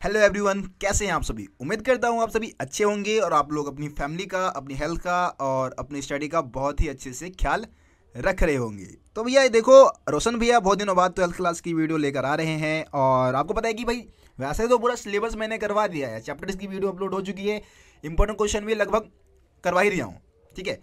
Hello everyone, कैसे हैं आप सभी। उम्मीद करता हूं आप सभी अच्छे होंगे और आप लोग अपनी फैमिली का, अपनी हेल्थ का और अपनी स्टडी का बहुत ही अच्छे से ख्याल रख रहे होंगे। तो भैया ये देखो, रोशन भैया बहुत दिनों बाद 12th क्लास की वीडियो लेकर आ रहे हैं और आपको पता है कि भाई वैसे तो पूरा सिलेबस मैंने करवा दिया है, चैप्टर्स की वीडियो अपलोड हो चुकी है, इंपॉर्टेंट क्वेश्चन भी लगभग करवा ही रहा हूँ। ठीक है,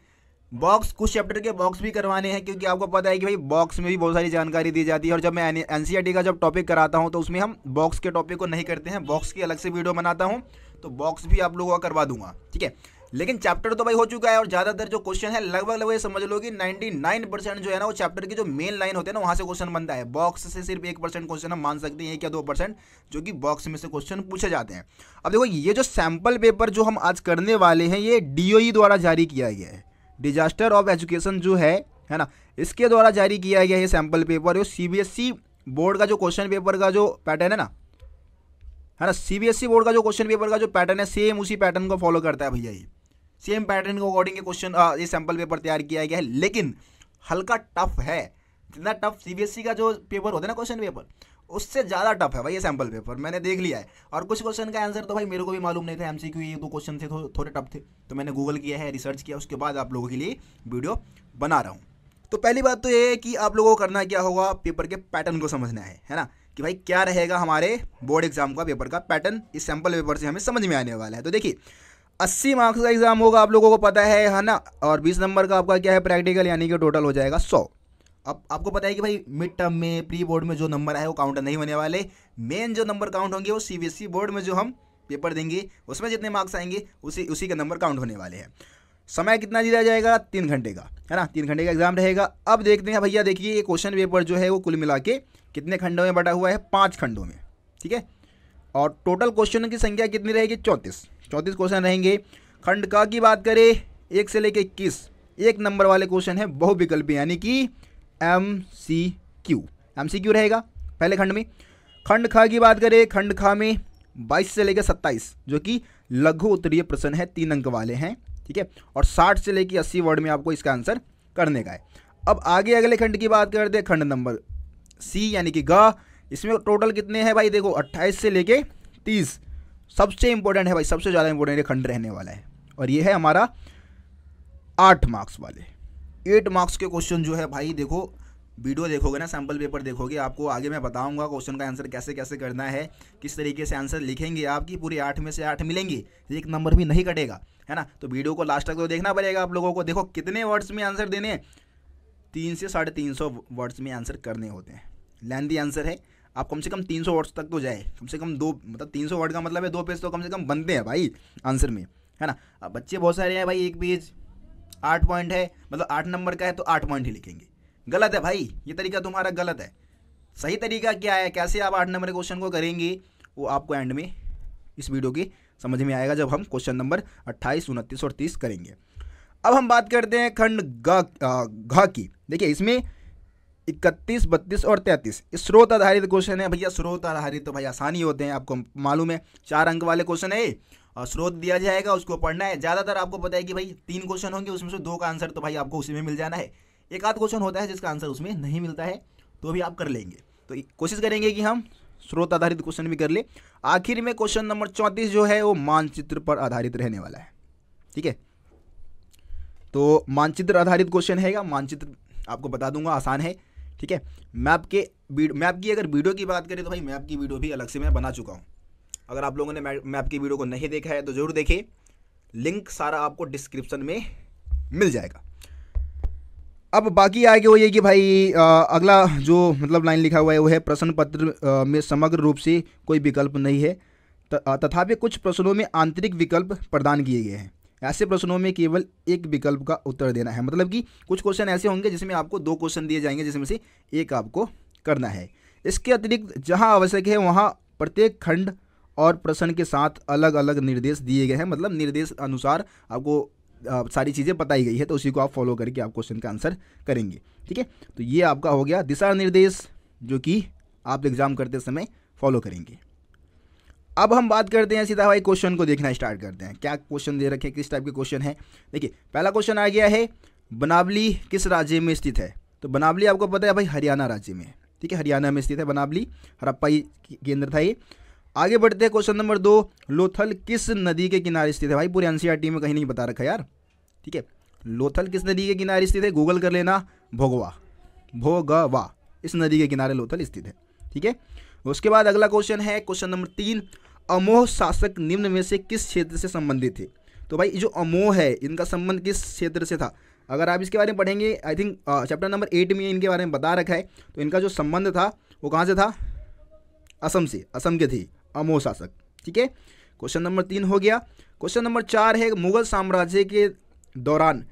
बॉक्स कुछ चैप्टर के बॉक्स भी करवाने हैं क्योंकि आपको पता है कि भाई बॉक्स में भी बहुत सारी जानकारी दी जाती है और जब मैं एनसीईआरटी का जब टॉपिक कराता हूं तो उसमें हम बॉक्स के टॉपिक को नहीं करते हैं, बॉक्स की अलग से वीडियो बनाता हूं, तो बॉक्स भी आप लोगों का करवा दूंगा। ठीक है, लेकिन चैप्टर तो भाई हो चुका है और ज़्यादातर जो क्वेश्चन है लगभग ये समझ लो कि 99% जो है ना वो चैप्टर की जो मेन लाइन होते हैं ना वहाँ से क्वेश्चन बनता है। बॉक्स से सिर्फ 1% क्वेश्चन हम मान सकते हैं, 1 या 2% जो कि बॉक्स में से क्वेश्चन पूछे जाते हैं। अब देखो, ये जो सैम्पल पेपर जो हम आज करने वाले हैं ये DOE द्वारा जारी किया गया है, डिजास्टर ऑफ एजुकेशन जो है ना, इसके द्वारा जारी किया गया है सैम्पल पेपर। ये CBSE बोर्ड का जो क्वेश्चन पेपर का जो पैटर्न है ना, CBSE बोर्ड का जो क्वेश्चन पेपर का जो पैटर्न है सेम उसी पैटर्न को फॉलो करता है भैया। ये सेम पैटर्न के अकॉर्डिंग क्वेश्चन ये सैम्पल पेपर तैयार किया गया है, लेकिन हल्का टफ है। जितना टफ CBSE का जो पेपर होता है ना क्वेश्चन पेपर, उससे ज़्यादा टफ है भाई ये सैम्पल पेपर, मैंने देख लिया है। और कुछ क्वेश्चन का आंसर तो भाई मेरे को भी मालूम नहीं था, MCQ ये 2 क्वेश्चन थे, थोड़े टफ थे, तो मैंने गूगल किया है, रिसर्च किया, उसके बाद आप लोगों के लिए वीडियो बना रहा हूँ। तो पहली बात तो ये है कि आप लोगों को करना क्या होगा, पेपर के पैटर्न को समझना है ना, कि भाई क्या रहेगा हमारे बोर्ड एग्जाम का पेपर का पैटर्न, इस सैम्पल पेपर से हमें समझ में आने वाला है। तो देखिए 80 मार्क्स का एग्जाम होगा, आप लोगों को पता है ना, और 20 नंबर का आपका क्या है प्रैक्टिकल, यानी कि टोटल हो जाएगा 100। अब आपको पता है कि भाई मिड टर्म में, प्री बोर्ड में जो नंबर है वो काउंट नहीं होने वाले, मेन जो नंबर काउंट होंगे वो CBSE बोर्ड में जो हम पेपर देंगे उसमें जितने मार्क्स आएंगे उसी के नंबर काउंट होने वाले हैं। समय कितना दिया जाएगा, 3 घंटे का, है ना, 3 घंटे का एग्जाम रहेगा। अब देखते हैं भैया, देखिए ये क्वेश्चन पेपर जो है वो कुल मिला के कितने खंडों में बटा हुआ है, 5 खंडों में। ठीक है, और टोटल क्वेश्चन की संख्या कितनी रहेगी, 34 क्वेश्चन रहेंगे। खंड का की बात करें 1 से लेकर 21 1 नंबर वाले क्वेश्चन है बहुविकल्पी, यानी कि MCQ रहेगा पहले खंड में। खंड खा की बात करें, खंड खा में 22 से लेकर 27 जो कि लघु उत्तरीय प्रश्न है, 3 अंक वाले हैं। ठीक है, और 60 से लेकर 80 वर्ड में आपको इसका आंसर करने का है। अब आगे अगले खंड की बात करते हैं, खंड नंबर C यानी कि ग, इसमें टोटल कितने हैं भाई, देखो 28 से लेके 30 सबसे इंपॉर्टेंट है भाई, सबसे ज़्यादा इंपॉर्टेंट ये खंड रहने वाला है, और ये है हमारा 8 मार्क्स वाले। 8 मार्क्स के क्वेश्चन जो है भाई, देखो वीडियो देखोगे ना, सैम्पल पेपर देखोगे, आपको आगे मैं बताऊंगा क्वेश्चन का आंसर कैसे कैसे करना है, किस तरीके से आंसर लिखेंगे, आपकी पूरी 8 में से 8 मिलेंगे, 1 नंबर भी नहीं कटेगा, है ना। तो वीडियो को लास्ट तक तो देखना पड़ेगा आप लोगों को। देखो कितने वर्ड्स में आंसर देने हैं, 300 से 350 वर्ड्स में आंसर करने होते हैं। लेंथी आंसर है, आप कम से कम 300 वर्ड्स तक तो जाए, कम से कम 2, मतलब 300 वर्ड का मतलब है 2 पेज तो कम से कम बनते हैं भाई आंसर में, है ना। अब बच्चे बहुत सारे हैं भाई, 1 पेज 8 पॉइंट है, मतलब 8 नंबर का है तो 8 पॉइंट ही लिखेंगे। गलत है भाई, ये तरीका तुम्हारा गलत है। सही तरीका क्या है, कैसे आप 8 नंबर के क्वेश्चन को करेंगे, वो आपको एंड में इस वीडियो की समझ में आएगा जब हम क्वेश्चन नंबर 28, 29 और 30 करेंगे। अब हम बात करते हैं खंड घ की। देखिए इसमें 31, 32 और 33 स्रोत आधारित क्वेश्चन है भैया। स्रोत आधारित तो भाई आसानी होते हैं, आपको मालूम है, 4 अंक वाले क्वेश्चन है, और स्रोत दिया जाएगा उसको पढ़ना है। ज़्यादातर आपको पता है कि भाई 3 क्वेश्चन होंगे, उसमें से 2 का आंसर तो भाई आपको उसी में मिल जाना है। एक आध क्वेश्चन होता है जिसका आंसर उसमें नहीं मिलता है, तो भी आप कर लेंगे। तो कोशिश करेंगे कि हम स्रोत आधारित क्वेश्चन भी कर ले। आखिर में क्वेश्चन नंबर 34 जो है वो मानचित्र पर आधारित रहने वाला है। ठीक है, तो मानचित्र आधारित क्वेश्चन है, मानचित्र आपको बता दूंगा, आसान है। ठीक है, मैप की अगर वीडियो की बात करें तो भाई मैप की वीडियो भी अलग से मैं बना चुका हूँ। अगर आप लोगों ने मैप की वीडियो को नहीं देखा है तो ज़रूर देखें, लिंक सारा आपको डिस्क्रिप्शन में मिल जाएगा। अब बाकी आगे वो ये कि भाई अगला जो मतलब लाइन लिखा हुआ है वो है प्रश्न पत्र में समग्र रूप से कोई विकल्प नहीं है, तथापि कुछ प्रश्नों में आंतरिक विकल्प प्रदान किए गए हैं। ऐसे प्रश्नों में केवल एक विकल्प का उत्तर देना है, मतलब कि कुछ क्वेश्चन ऐसे होंगे जिसमें आपको 2 क्वेश्चन दिए जाएंगे जिसमें से एक आपको करना है। इसके अतिरिक्त जहां आवश्यक है वहां प्रत्येक खंड और प्रश्न के साथ अलग अलग निर्देश दिए गए हैं, मतलब निर्देश अनुसार आपको सारी चीज़ें बताई गई है, तो उसी को आप फॉलो करके आप क्वेश्चन का आंसर करेंगे। ठीक है, तो ये आपका हो गया दिशा निर्देश जो कि आप एग्जाम करते समय फॉलो करेंगे। अब हम बात करते हैं सीधा भाई क्वेश्चन को देखना स्टार्ट करते हैं, क्या क्वेश्चन दे रखे हैं, किस टाइप के क्वेश्चन है। देखिए पहला क्वेश्चन आ गया है, बनावली किस राज्य में स्थित है। तो बनावली आपको पता है भाई हरियाणा राज्य में है। ठीक है, हरियाणा में स्थित है बनावली, हड़प्पा केंद्र था ये। आगे बढ़ते हैं क्वेश्चन नंबर 2, लोथल किस नदी के किनारे स्थित है? भाई पूरे एनसीईआरटी में कहीं नहीं बता रखा यार, ठीक है। लोथल किस नदी के किनारे स्थित है? गूगल कर लेना, भोगवा, भोगवा, इस नदी के किनारे लोथल स्थित है, ठीक है। उसके बाद अगला क्वेश्चन है क्वेश्चन नंबर 3, अमोह शासक निम्न में से किस क्षेत्र से संबंधित थे? तो भाई जो अमोह है इनका संबंध किस क्षेत्र से था? अगर आप इसके बारे में पढ़ेंगे, आई थिंक चैप्टर नंबर 8 में इनके बारे में बता रखा है। तो इनका जो संबंध था वो कहाँ से था? असम से, असम के थे अमोह शासक, ठीक है। क्वेश्चन नंबर 3 हो गया। क्वेश्चन नंबर 4 है, मुगल साम्राज्य के दौरान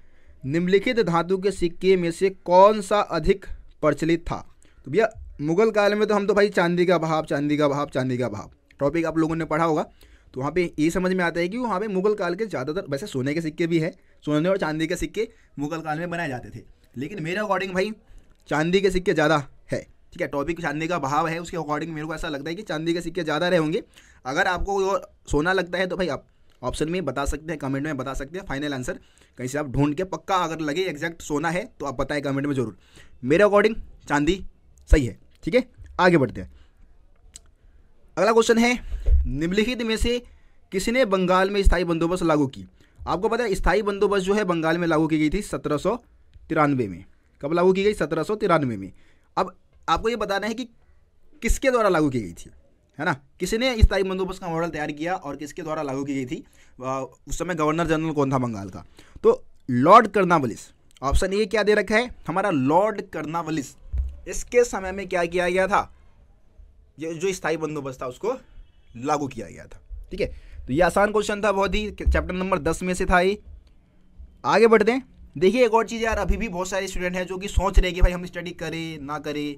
निम्नलिखित धातु के सिक्के में से कौन सा अधिक प्रचलित था? तो भैया मुगल काल में तो हम तो भाई चांदी का भाव, चांदी का भाव, चांदी का भाव टॉपिक आप लोगों ने पढ़ा होगा। तो वहाँ पे ये समझ में आता है कि वहाँ पे मुगल काल के ज़्यादातर, वैसे सोने के सिक्के भी है, सोने और चांदी के सिक्के मुगल काल में बनाए जाते थे, लेकिन मेरे अकॉर्डिंग भाई चांदी के सिक्के ज़्यादा है, ठीक है। टॉपिक चांदी का भाव है, उसके अकॉर्डिंग मेरे को ऐसा लगता है कि चांदी के सिक्के ज़्यादा रहे होंगे। अगर आपको सोना लगता है तो भाई आप ऑप्शन में बता सकते हैं, कमेंट में बता सकते हैं। फाइनल आंसर कहीं से आप ढूंढ के पक्का अगर लगे एग्जैक्ट सोना है तो आप बताएं कमेंट में जरूर। मेरे अकॉर्डिंग चांदी सही है, ठीक है। आगे बढ़ते हैं। अगला क्वेश्चन है, निम्नलिखित में से किसने बंगाल में स्थायी बंदोबस्त लागू की? आपको पता है स्थायी बंदोबस्त जो है बंगाल में लागू की गई थी 1793 में। कब लागू की गई? 1793 में। अब आपको ये बताना है कि किसके द्वारा लागू की गई थी, है ना। किसने स्थायी बंदोबस्त का मॉडल तैयार किया और किसके द्वारा लागू की गई थी? उस समय गवर्नर जनरल कौन था बंगाल का? तो लॉर्ड कर्नवालिस। ऑप्शन ए क्या दे रखा है हमारा? Lord Cornwallis. इसके समय में क्या किया गया था? ये जो स्थायी बंदोबस्त था उसको लागू किया गया था, ठीक है। तो ये आसान क्वेश्चन था बहुत ही, चैप्टर नंबर 10 में से था ये। आगे बढ़ते हैं। देखिए एक और चीज़ यार, अभी भी बहुत सारे स्टूडेंट हैं जो कि सोच रहे हैं कि भाई हम स्टडी करें ना करें,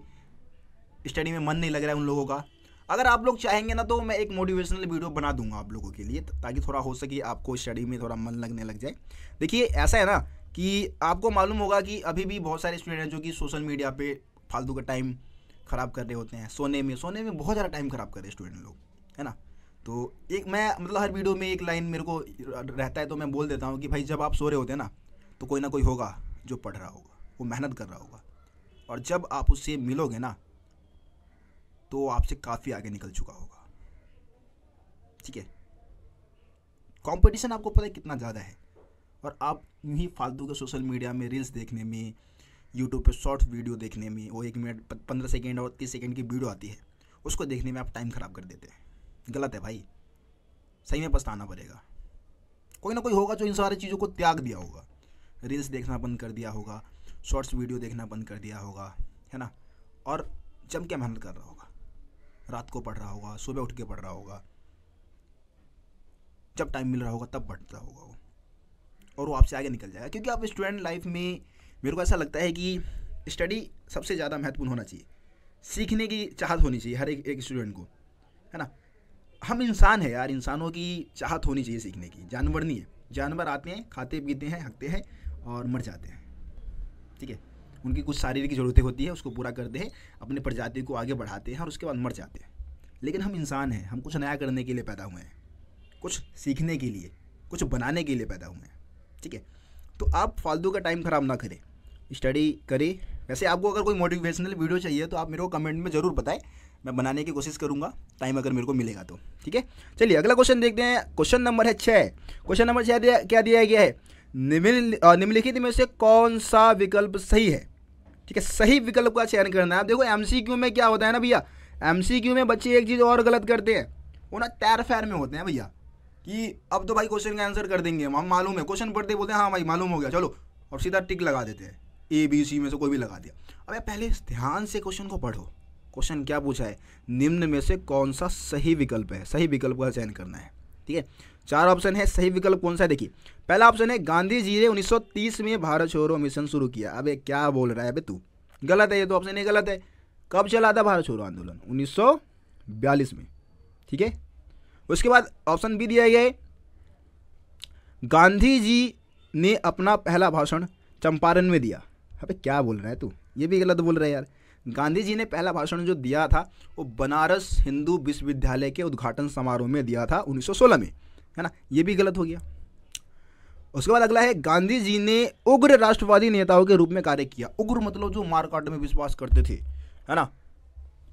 स्टडी में मन नहीं लग रहा है उन लोगों का। अगर आप लोग चाहेंगे ना तो मैं एक मोटिवेशनल वीडियो बना दूंगा आप लोगों के लिए, ताकि थोड़ा हो सके आपको स्टडी में थोड़ा मन लगने लग जाए। देखिए ऐसा है ना कि आपको मालूम होगा कि अभी भी बहुत सारे स्टूडेंट हैं जो कि सोशल मीडिया पे फालतू का टाइम ख़राब कर रहे होते हैं, सोने में बहुत ज़्यादा टाइम ख़राब कर रहे हैं स्टूडेंट लोग, है ना। तो एक मैं मतलब हर वीडियो में एक लाइन मेरे को रहता है तो मैं बोल देता हूँ कि भाई जब आप सो रहे होते हैं ना तो कोई ना कोई होगा जो पढ़ रहा होगा, वो मेहनत कर रहा होगा, और जब आप उससे मिलोगे ना तो आपसे काफ़ी आगे निकल चुका होगा, ठीक है। कंपटीशन आपको पता है कितना ज़्यादा है, और आप यूँ ही फालतू के सोशल मीडिया में रील्स देखने में, यूट्यूब पे शॉर्ट्स वीडियो देखने में, वो 1 मिनट 15 सेकेंड और 30 सेकेंड की वीडियो आती है, उसको देखने में आप टाइम ख़राब कर देते हैं। गलत है भाई, सही में पछताना पड़ेगा। कोई ना कोई होगा जो इन सारी चीज़ों को त्याग दिया होगा, रील्स देखना बंद कर दिया होगा, शॉर्ट्स वीडियो देखना बंद कर दिया होगा, है ना, और जम के मेहनत कर रहा होगा, रात को पढ़ रहा होगा, सुबह उठ के पढ़ रहा होगा, जब टाइम मिल रहा होगा तब पढ़ता होगा वो, और वो आपसे आगे निकल जाएगा। क्योंकि आप स्टूडेंट लाइफ में, मेरे को ऐसा लगता है कि स्टडी सबसे ज़्यादा महत्वपूर्ण होना चाहिए, सीखने की चाहत होनी चाहिए हर एक स्टूडेंट को, है ना। हम इंसान हैं यार, इंसानों की चाहत होनी चाहिए सीखने की, जानवर नहीं है। जानवर आते हैं, खाते पीते हैं, हकते हैं और मर जाते हैं, ठीक है। उनकी कुछ शारीरिक ज़रूरतें होती है, उसको पूरा करते हैं, अपने प्रजाति को आगे बढ़ाते हैं और उसके बाद मर जाते हैं। लेकिन हम इंसान हैं, हम कुछ नया करने के लिए पैदा हुए हैं, कुछ सीखने के लिए, कुछ बनाने के लिए पैदा हुए हैं, ठीक है। तो आप फालतू का टाइम ख़राब ना करें, स्टडी करें। वैसे आपको अगर कोई मोटिवेशनल वीडियो चाहिए तो आप मेरे को कमेंट में ज़रूर बताएं, मैं बनाने की कोशिश करूंगा, टाइम अगर मेरे को मिलेगा तो, ठीक है। चलिए अगला क्वेश्चन देखते हैं। क्वेश्चन नंबर है 6। क्वेश्चन नंबर 6 क्या दिया गया है? निम्नलिखित में से कौन सा विकल्प सही है? ठीक है, सही विकल्प का चयन करना है। आप देखो एमसीक्यू में क्या होता है ना भैया, एमसीक्यू में बच्चे एक चीज़ और गलत करते हैं, वो ना तैर फैर में होते हैं भैया, कि अब तो भाई क्वेश्चन का आंसर कर देंगे हम, मालूम है, क्वेश्चन पढ़ते बोलते हैं हाँ भाई मालूम हो गया चलो, और सीधा टिक लगा देते हैं, ABC में से कोई भी लगा दिया। अब पहले ध्यान से क्वेश्चन को पढ़ो, क्वेश्चन क्या पूछा है, निम्न में से कौन सा सही विकल्प है, सही विकल्प का चयन करना है, ठीक है। 4 ऑप्शन है, सही विकल्प कौन सा है? देखिए पहला ऑप्शन है, गांधी जी ने 1930 में भारत छोड़ो मिशन शुरू किया। अबे क्या बोल रहा है अबे तू, गलत है ये तो, ऑप्शन ए गलत है। कब चला था भारत छोड़ो आंदोलन? 1942 में, ठीक है। उसके बाद ऑप्शन बी दिया गया है, गांधी जी ने अपना पहला भाषण चंपारण में दिया। अबे क्या बोल रहा है तू, ये भी गलत बोल रहा है यार। गांधी जी ने पहला भाषण जो दिया था वो बनारस हिंदू विश्वविद्यालय के उद्घाटन समारोह में दिया था 1916 में, है ना, ये भी गलत हो गया। उसके बाद अगला है, गांधी जी ने उग्र राष्ट्रवादी नेताओं के रूप में कार्य किया। उग्र मतलब जो मारकाट में विश्वास करते थे, है ना।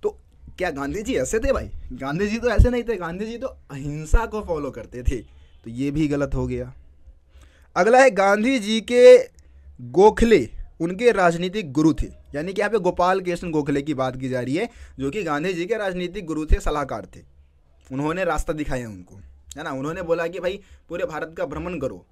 तो क्या गांधी जी ऐसे थे भाई? गांधी जी तो ऐसे नहीं थे, गांधी जी तो अहिंसा को फॉलो करते थे, तो ये भी गलत हो गया। अगला है गांधी जी के गोखले उनके राजनीतिक गुरु थे, यानी कि यहाँ पे गोपाल कृष्ण गोखले की बात की जा रही है, जो कि गांधी जी के राजनीतिक गुरु थे, सलाहकार थे। उन्होंने रास्ता दिखाया उनको, है ना। उन्होंने बोला कि भाई पूरे भारत का भ्रमण करो।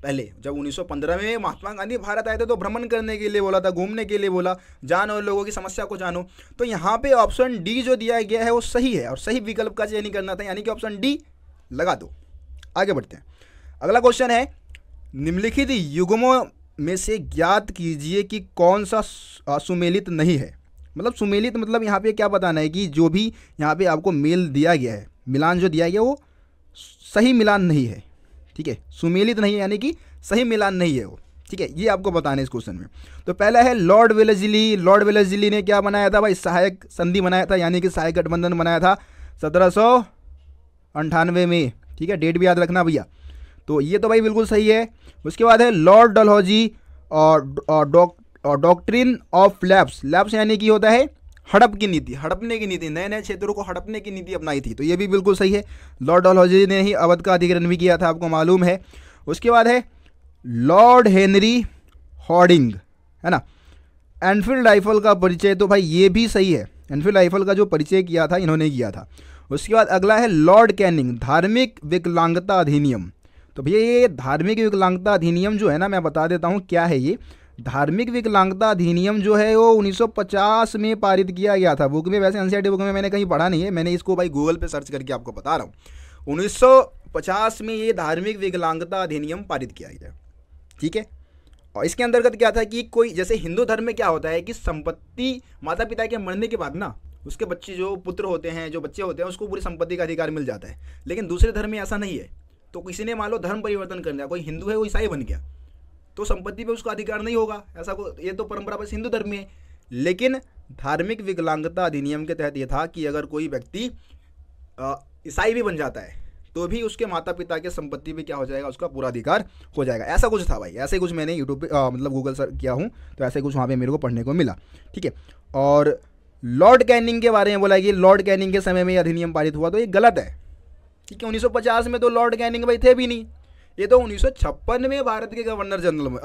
पहले जब 1915 में महात्मा गांधी भारत आए थे तो भ्रमण करने के लिए बोला था, घूमने के लिए बोला, जानो लोगों की समस्या को जानो। तो यहाँ पे ऑप्शन डी जो दिया गया है वो सही है, और सही विकल्प का चयन करना था, यानी कि ऑप्शन डी लगा दो। आगे बढ़ते हैं। अगला क्वेश्चन है, निम्नलिखित युग्मों में से ज्ञात कीजिए कि कौन सा सुमेलित नहीं है। मतलब सुमेलित मतलब यहाँ पे क्या बताना है कि जो भी यहाँ पे आपको मेल दिया गया है, मिलान जो दिया गया वो सही मिलान नहीं है, ठीक है। सुमेलित नहीं है यानी कि सही मिलान नहीं है वो, ठीक है। ये आपको बताना है इस क्वेश्चन में। तो पहला है लॉर्ड वेलेस्ली। लॉर्ड वेलेस्ली ने क्या बनाया था भाई? सहायक संधि बनाया था, यानी कि सहायक गठबंधन बनाया था 1798 में, ठीक है। डेट भी याद रखना भैया। तो ये तो भाई बिल्कुल सही है। उसके बाद है लॉर्ड डलहौजी और डॉक्ट्रिन ऑफ लैप्स। लैप्स यानी कि होता है हड़प की नीति, हड़पने की नीति, नए नए क्षेत्रों को हड़पने की नीति अपनाई थी, तो ये भी बिल्कुल सही है। लॉर्ड डलहौजी ने ही अवध का अधिग्रहण भी किया था, आपको मालूम है। उसके बाद है लॉर्ड हेनरी हॉर्डिंग, है ना। एनफील्ड राइफल का परिचय, तो भाई ये भी सही है। एनफील्ड राइफल का जो परिचय किया था इन्होंने किया था। उसके बाद अगला है लॉर्ड कैनिंग, धार्मिक विकलांगता अधिनियम। तो भैया ये धार्मिक विकलांगता अधिनियम जो है ना, मैं बता देता हूँ क्या है ये। धार्मिक विकलांगता अधिनियम जो है वो 1950 में पारित किया गया था। बुक में, वैसे एनसीईआरटी बुक में मैंने कहीं पढ़ा नहीं है, मैंने इसको भाई गूगल पे सर्च करके आपको बता रहा हूँ। 1950 में ये धार्मिक विकलांगता अधिनियम पारित किया गया, ठीक है। और इसके अंतर्गत क्या था कि कोई, जैसे हिंदू धर्म में क्या होता है कि संपत्ति माता पिता के मरने के बाद ना उसके बच्चे जो पुत्र होते हैं, जो बच्चे होते हैं, उसको पूरी संपत्ति का अधिकार मिल जाता है। लेकिन दूसरे धर्म में ऐसा नहीं है। तो किसी ने मान लो धर्म परिवर्तन कर दिया, कोई हिंदू है वो ईसाई बन गया, तो संपत्ति पे उसका अधिकार नहीं होगा, ऐसा को, ये तो परंपरा बस हिंदू धर्म में है। लेकिन धार्मिक विकलांगता अधिनियम के तहत ये था कि अगर कोई व्यक्ति ईसाई भी बन जाता है तो भी उसके माता पिता के संपत्ति पे क्या हो जाएगा, उसका पूरा अधिकार हो जाएगा। ऐसा कुछ था भाई, ऐसे कुछ मैंने यूट्यूब पे मतलब गूगल सर्च किया हूँ, तो ऐसे कुछ वहाँ पे मेरे को पढ़ने को मिला, ठीक है। और लॉर्ड कैनिंग के बारे में बोला कि लॉर्ड कैनिंग के समय में ये अधिनियम पारित हुआ, तो ये गलत है, ठीक है। 1950 में तो लॉर्ड कैनिंग भाई थे भी नहीं, ये तो 1956 में भारत के गवर्नर जनरल में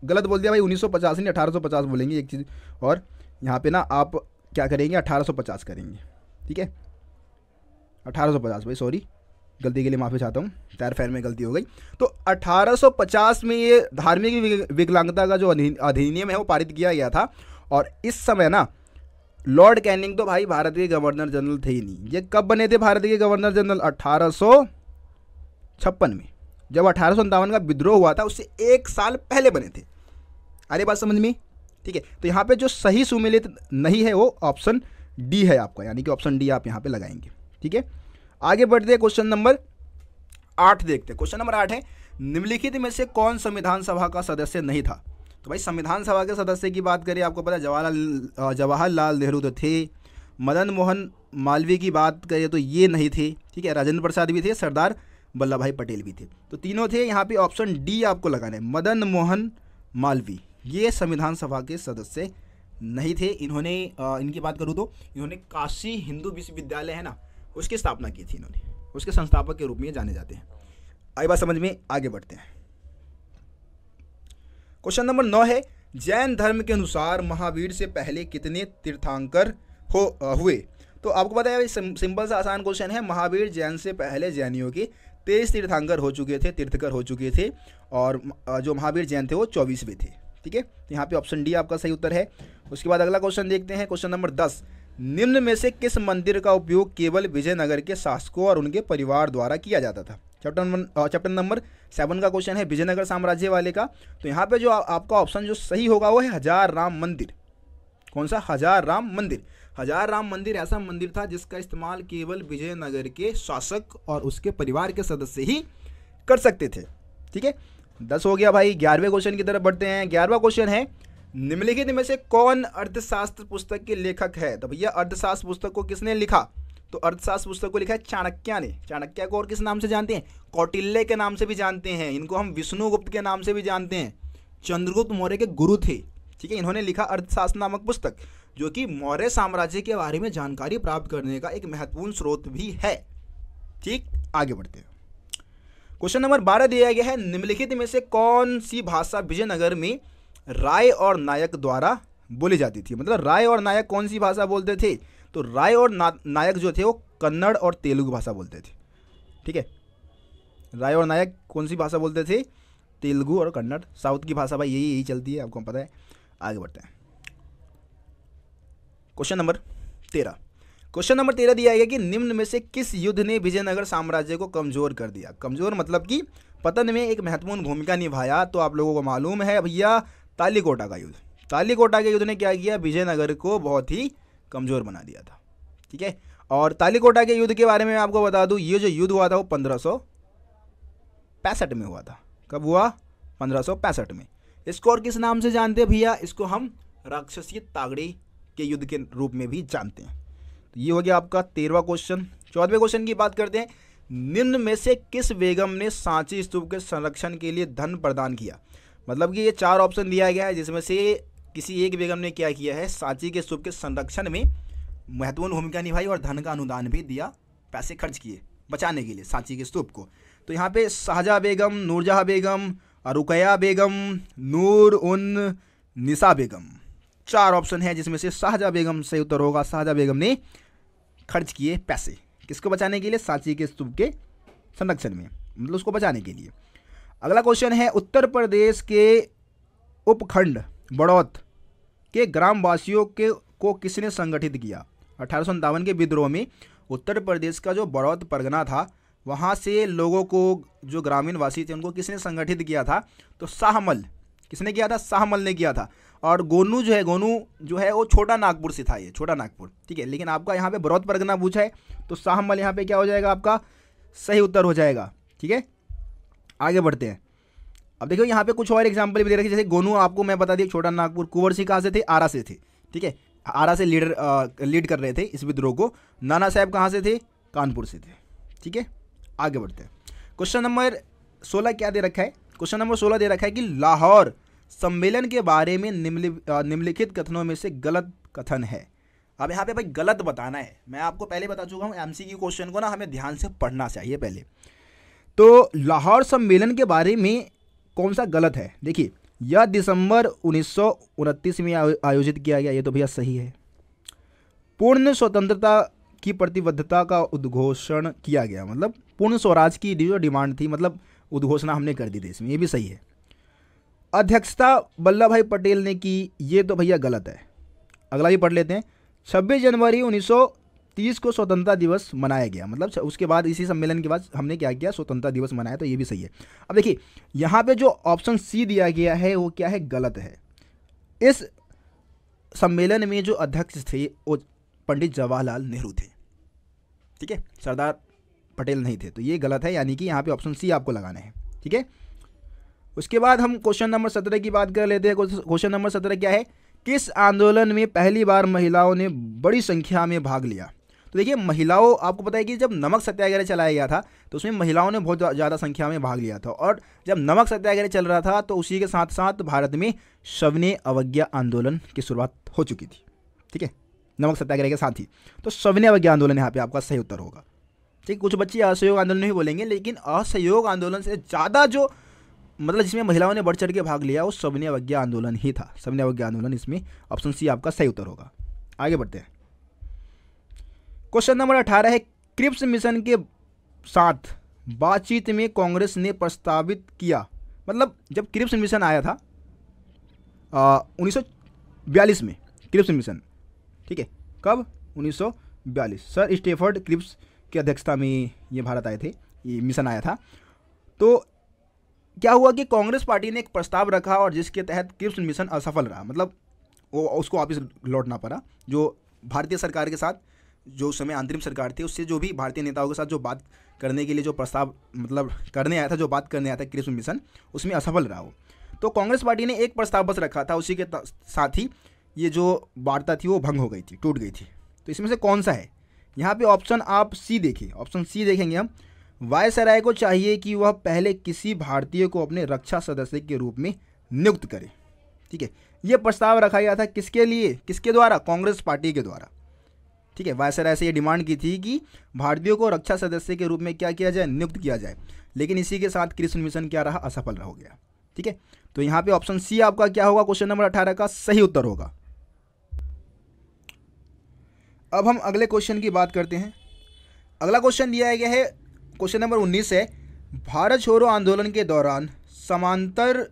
गलत बोल दिया भाई, 1950 नहीं 1850 बोलेंगे एक चीज़। और यहाँ पे ना आप क्या करेंगे, 1850 करेंगे, ठीक है। 1850 भाई, सॉरी गलती के लिए माफ़ी चाहता हूँ, तैर फैर में गलती हो गई। तो 1850 में ये धार्मिक विकलांगता का जो अधिनियम है वो पारित किया गया था। और इस समय ना लॉर्ड कैनिंग तो भाई भारत के गवर्नर जनरल थे ही नहीं। ये कब बने थे भारत के गवर्नर जनरल? 1856 में, जब 1857 का विद्रोह हुआ था उससे एक साल पहले बने थे। अरे बात समझ में, ठीक है। तो यहाँ पे जो सही सुमेलित नहीं है वो ऑप्शन डी है आपका, यानी कि ऑप्शन डी आप यहाँ पे लगाएंगे, ठीक है। आगे बढ़ते हैं, क्वेश्चन नंबर 8 देखते हैं। क्वेश्चन नंबर 8 है, निम्नलिखित में से कौन संविधान सभा का सदस्य नहीं था? तो भाई संविधान सभा के सदस्य की बात करें, आपको पता है जवाहरलाल नेहरू तो थे, मदन मोहन मालवीय की बात करें तो ये नहीं थे, ठीक है। राजेंद्र प्रसाद भी थे, सरदार वल्लभ भाई पटेल भी थे, तो तीनों थे। यहाँ पे ऑप्शन डी आपको लगाना है, मदन मोहन मालवीय, ये संविधान सभा के सदस्य नहीं थे। इन्होंने इनकी बात करूँ तो इन्होंने काशी हिंदू विश्वविद्यालय है ना, उसकी स्थापना की थी इन्होंने, उसके संस्थापक के रूप में जाने जाते हैं। आई बात समझ में, आगे बढ़ते हैं। क्वेश्चन नंबर 9 है, जैन धर्म के अनुसार महावीर से पहले कितने तीर्थंकर हुए? तो आपको पता है सिंपल सा आसान क्वेश्चन है, महावीर जैन से पहले जैनियों के 23 तीर्थंकर हो चुके थे, तीर्थकर हो चुके थे, और जो महावीर जैन थे वो 24वें थे, ठीक है। तो यहाँ पे ऑप्शन डी आपका सही उत्तर है। उसके बाद अगला क्वेश्चन देखते हैं, क्वेश्चन नंबर 10, निम्न में से किस मंदिर का उपयोग केवल विजयनगर के शासकों और उनके परिवार द्वारा किया जाता था? चैप्टर नंबर 7 का क्वेश्चन है विजयनगर साम्राज्य वाले का। तो यहाँ पे जो आपका ऑप्शन जो सही होगा वो है हजार राम मंदिर। कौन सा? हजार राम मंदिर। हजार राम मंदिर ऐसा मंदिर था जिसका इस्तेमाल केवल विजयनगर के शासक और उसके परिवार के सदस्य ही कर सकते थे, ठीक है। 10 हो गया भाई। 11वें क्वेश्चन की तरफ बढ़ते हैं। 11वां क्वेश्चन है, निम्नलिखित में से कौन अर्थशास्त्र पुस्तक के लेखक है? तो भैया अर्थशास्त्र पुस्तक को किसने लिखा? तो अर्थशास्त्र पुस्तक को लिखा है चाणक्य ने। चाणक्य को और किस नाम से जानते हैं? कौटिल्य के नाम से भी जानते हैं। इनको हम विष्णुगुप्त के नाम से भी जानते हैं। चंद्रगुप्त मौर्य के गुरु थे ठीक है। इन्होंने लिखा अर्थशास्त्र नामक पुस्तक, जो कि मौर्य साम्राज्य के बारे में जानकारी प्राप्त करने का एक महत्वपूर्ण स्रोत भी है। ठीक, आगे बढ़ते हैं। क्वेश्चन नंबर 12 दिया गया है, निम्नलिखित में से कौन सी भाषा विजयनगर में राय और नायक द्वारा बोली जाती थी। मतलब राय और नायक कौन सी भाषा बोलते थे, तो राय और नायक जो थे वो कन्नड़ और तेलुगु भाषा बोलते थे। ठीक है, राय और नायक कौन सी भाषा बोलते थे, तेलुगु और कन्नड़। साउथ की भाषा भाई यही चलती है, आपको पता है। आगे बढ़ते हैं। Question number 13। क्वेश्चन नंबर 13 दिया गया कि निम्न में से किस युद्ध ने विजयनगर साम्राज्य को कमजोर कर दिया। कमजोर मतलब कि पतन में एक महत्वपूर्ण भूमिका निभाया। तो आप लोगों को मालूम है भैया, तालीकोटा का युद्ध। तालीकोटा के युद्ध ने क्या किया, विजयनगर को बहुत ही कमजोर बना दिया था। ठीक है, और तालीकोटा के युद्ध के बारे में आपको बता दूं, ये जो युद्ध हुआ था वो 1565 में हुआ था। कब हुआ, 1565 में। इसको और किस नाम से जानते हैं भैया, इसको हम राक्षसी तागड़े के युद्ध के रूप में भी जानते हैं। तो ये हो गया आपका 13वां क्वेश्चन। 14वें क्वेश्चन की बात करते हैं, निम्न में से किस बेगम ने सांची स्तूप के संरक्षण के लिए धन प्रदान किया। मतलब कि ये 4 ऑप्शन दिया गया है, जिसमें से किसी एक बेगम ने क्या किया है, सांची के स्तूप के संरक्षण में महत्वपूर्ण भूमिका निभाई और धन का अनुदान भी दिया, पैसे खर्च किए बचाने के लिए सांची के स्तूप को। तो यहाँ पे शाहजहाँ बेगम, नूरजहाँ बेगम, रुकैया बेगम, नूर उन निसा बेगम, 4 ऑप्शन है, जिसमें से शाहजहाँ बेगम सही उत्तर होगा। शाहजहाँ बेगम ने खर्च किए पैसे, किसको बचाने के लिए, सांची के स्तूप के संरक्षण में, मतलब उसको बचाने के लिए। अगला क्वेश्चन है, उत्तर प्रदेश के उपखंड बड़ौत के ग्रामवासियों को किसने संगठित किया। 1857 के विद्रोह में उत्तर प्रदेश का जो बड़ौत परगना था, वहाँ से लोगों को, जो ग्रामीण वासी थे, उनको किसने संगठित किया था, तो शाहमल। किसने किया था, शाहमल ने किया था। और गोनू जो है वो छोटा नागपुर से था, ये छोटा नागपुर। ठीक है, लेकिन आपका यहाँ पे बड़ौत परगना पूछा है, तो शाहमल यहाँ पे क्या हो जाएगा, आपका सही उत्तर हो जाएगा। ठीक है, आगे बढ़ते हैं। अब देखो यहाँ पे कुछ और एग्जाम्पल भी दे रखे, जैसे गोनू आपको मैं बता दिया छोटा नागपुर। कुंवर सिंह कहाँ से थे, आरा से थे। ठीक है, आरा से लीड कर रहे थे इस विद्रोह को। नाना साहब कहाँ से थे, कानपुर से थे। ठीक है, आगे बढ़ते हैं। क्वेश्चन नंबर 16 क्या दे रखा है, क्वेश्चन नंबर 16 दे रखा है कि लाहौर सम्मेलन के बारे में निम्नलिखित कथनों में से गलत कथन है। अब यहाँ पे भाई गलत बताना है। मैं आपको पहले बता चुका हूँ, एमसीक्यू क्वेश्चन को ना हमें ध्यान से पढ़ना चाहिए पहले। तो लाहौर सम्मेलन के बारे में कौन सा गलत है, देखिए, यह दिसंबर 1929 में आयोजित किया गया, ये तो भैया सही है। पूर्ण स्वतंत्रता की प्रतिबद्धता का उद्घोषण किया गया, मतलब पूर्ण स्वराज की जो डिमांड थी, मतलब उद्घोषणा हमने कर दी देश में, ये भी सही है। अध्यक्षता वल्लभ भाई पटेल ने की, ये तो भैया गलत है। अगला भी पढ़ लेते हैं। 26 जनवरी 1930 को स्वतंत्रता दिवस मनाया गया, मतलब उसके बाद इसी सम्मेलन के बाद हमने क्या किया, स्वतंत्रता दिवस मनाया, तो ये भी सही है। अब देखिए यहाँ पे जो ऑप्शन सी दिया गया है वो क्या है, गलत है। इस सम्मेलन में जो अध्यक्ष थे वो पंडित जवाहरलाल नेहरू थे। ठीक है, सरदार पटेल नहीं थे, तो ये गलत है, यानी कि यहाँ पे ऑप्शन सी आपको लगाना है। ठीक है, उसके बाद हम क्वेश्चन नंबर 17 की बात कर लेते हैं। क्वेश्चन नंबर 17 क्या है, किस आंदोलन में पहली बार महिलाओं ने बड़ी संख्या में भाग लिया। तो देखिए महिलाओं, आपको पता है कि जब नमक सत्याग्रह चलाया गया था तो उसमें महिलाओं ने बहुत ज़्यादा संख्या में भाग लिया था। और जब नमक सत्याग्रह चल रहा था तो उसी के साथ साथ भारत में सविनय अवज्ञा आंदोलन की शुरुआत हो चुकी थी। ठीक है, नमक सत्याग्रह के साथ ही, तो सविनय अवज्ञा आंदोलन यहाँ पे आपका सही उत्तर होगा। ठीक, कुछ बच्चे असहयोग आंदोलन ही बोलेंगे, लेकिन असहयोग आंदोलन से ज़्यादा जो मतलब जिसमें महिलाओं ने बढ़ चढ़ के भाग लिया वो सविनय अवज्ञा आंदोलन ही था। सविनय अवज्ञा आंदोलन, इसमें ऑप्शन सी आपका सही उत्तर होगा। आगे बढ़ते हैं। क्वेश्चन नंबर 18 है, क्रिप्स मिशन के साथ बातचीत में कांग्रेस ने प्रस्तावित किया, मतलब जब क्रिप्स मिशन आया था 1942 में, क्रिप्स मिशन, ठीक है, कब, 1942, सर स्टेफर्ड क्रिप्स की अध्यक्षता में ये भारत आए थे, ये मिशन आया था। तो क्या हुआ कि कांग्रेस पार्टी ने एक प्रस्ताव रखा और जिसके तहत क्रिप्स मिशन असफल रहा, मतलब वो उसको वापस लौटना पड़ा। जो भारतीय सरकार के साथ, जो उस समय अंतरिम सरकार थी, उससे जो भी भारतीय नेताओं के साथ जो बात करने के लिए जो प्रस्ताव मतलब करने आया था, जो बात करने आया था क्रिप्स मिशन, उसमें असफल रहा वो। तो कांग्रेस पार्टी ने एक प्रस्ताव बस रखा था, उसी के साथ ही ये जो वार्ता थी वो भंग हो गई थी, टूट गई थी। तो इसमें से कौन सा है, यहाँ पे ऑप्शन आप सी देखिए, ऑप्शन सी देखेंगे हम, वायसराय को चाहिए कि वह पहले किसी भारतीय को अपने रक्षा सदस्य के रूप में नियुक्त करे। ठीक है, ये प्रस्ताव रखा गया था किसके लिए, किसके द्वारा, कांग्रेस पार्टी के द्वारा। ठीक है, वायसराय से ये डिमांड की थी कि भारतीयों को रक्षा सदस्य के रूप में क्या किया जाए, नियुक्त किया जाए। लेकिन इसी के साथ कृष्ण मिशन क्या रहा, असफल हो गया। ठीक है, तो यहाँ पे ऑप्शन सी आपका क्या होगा, क्वेश्चन नंबर 18 का सही उत्तर होगा। अब हम अगले क्वेश्चन की बात करते हैं। अगला क्वेश्चन दिया गया है, क्वेश्चन नंबर 19 है, भारत छोड़ो आंदोलन के दौरान समांतर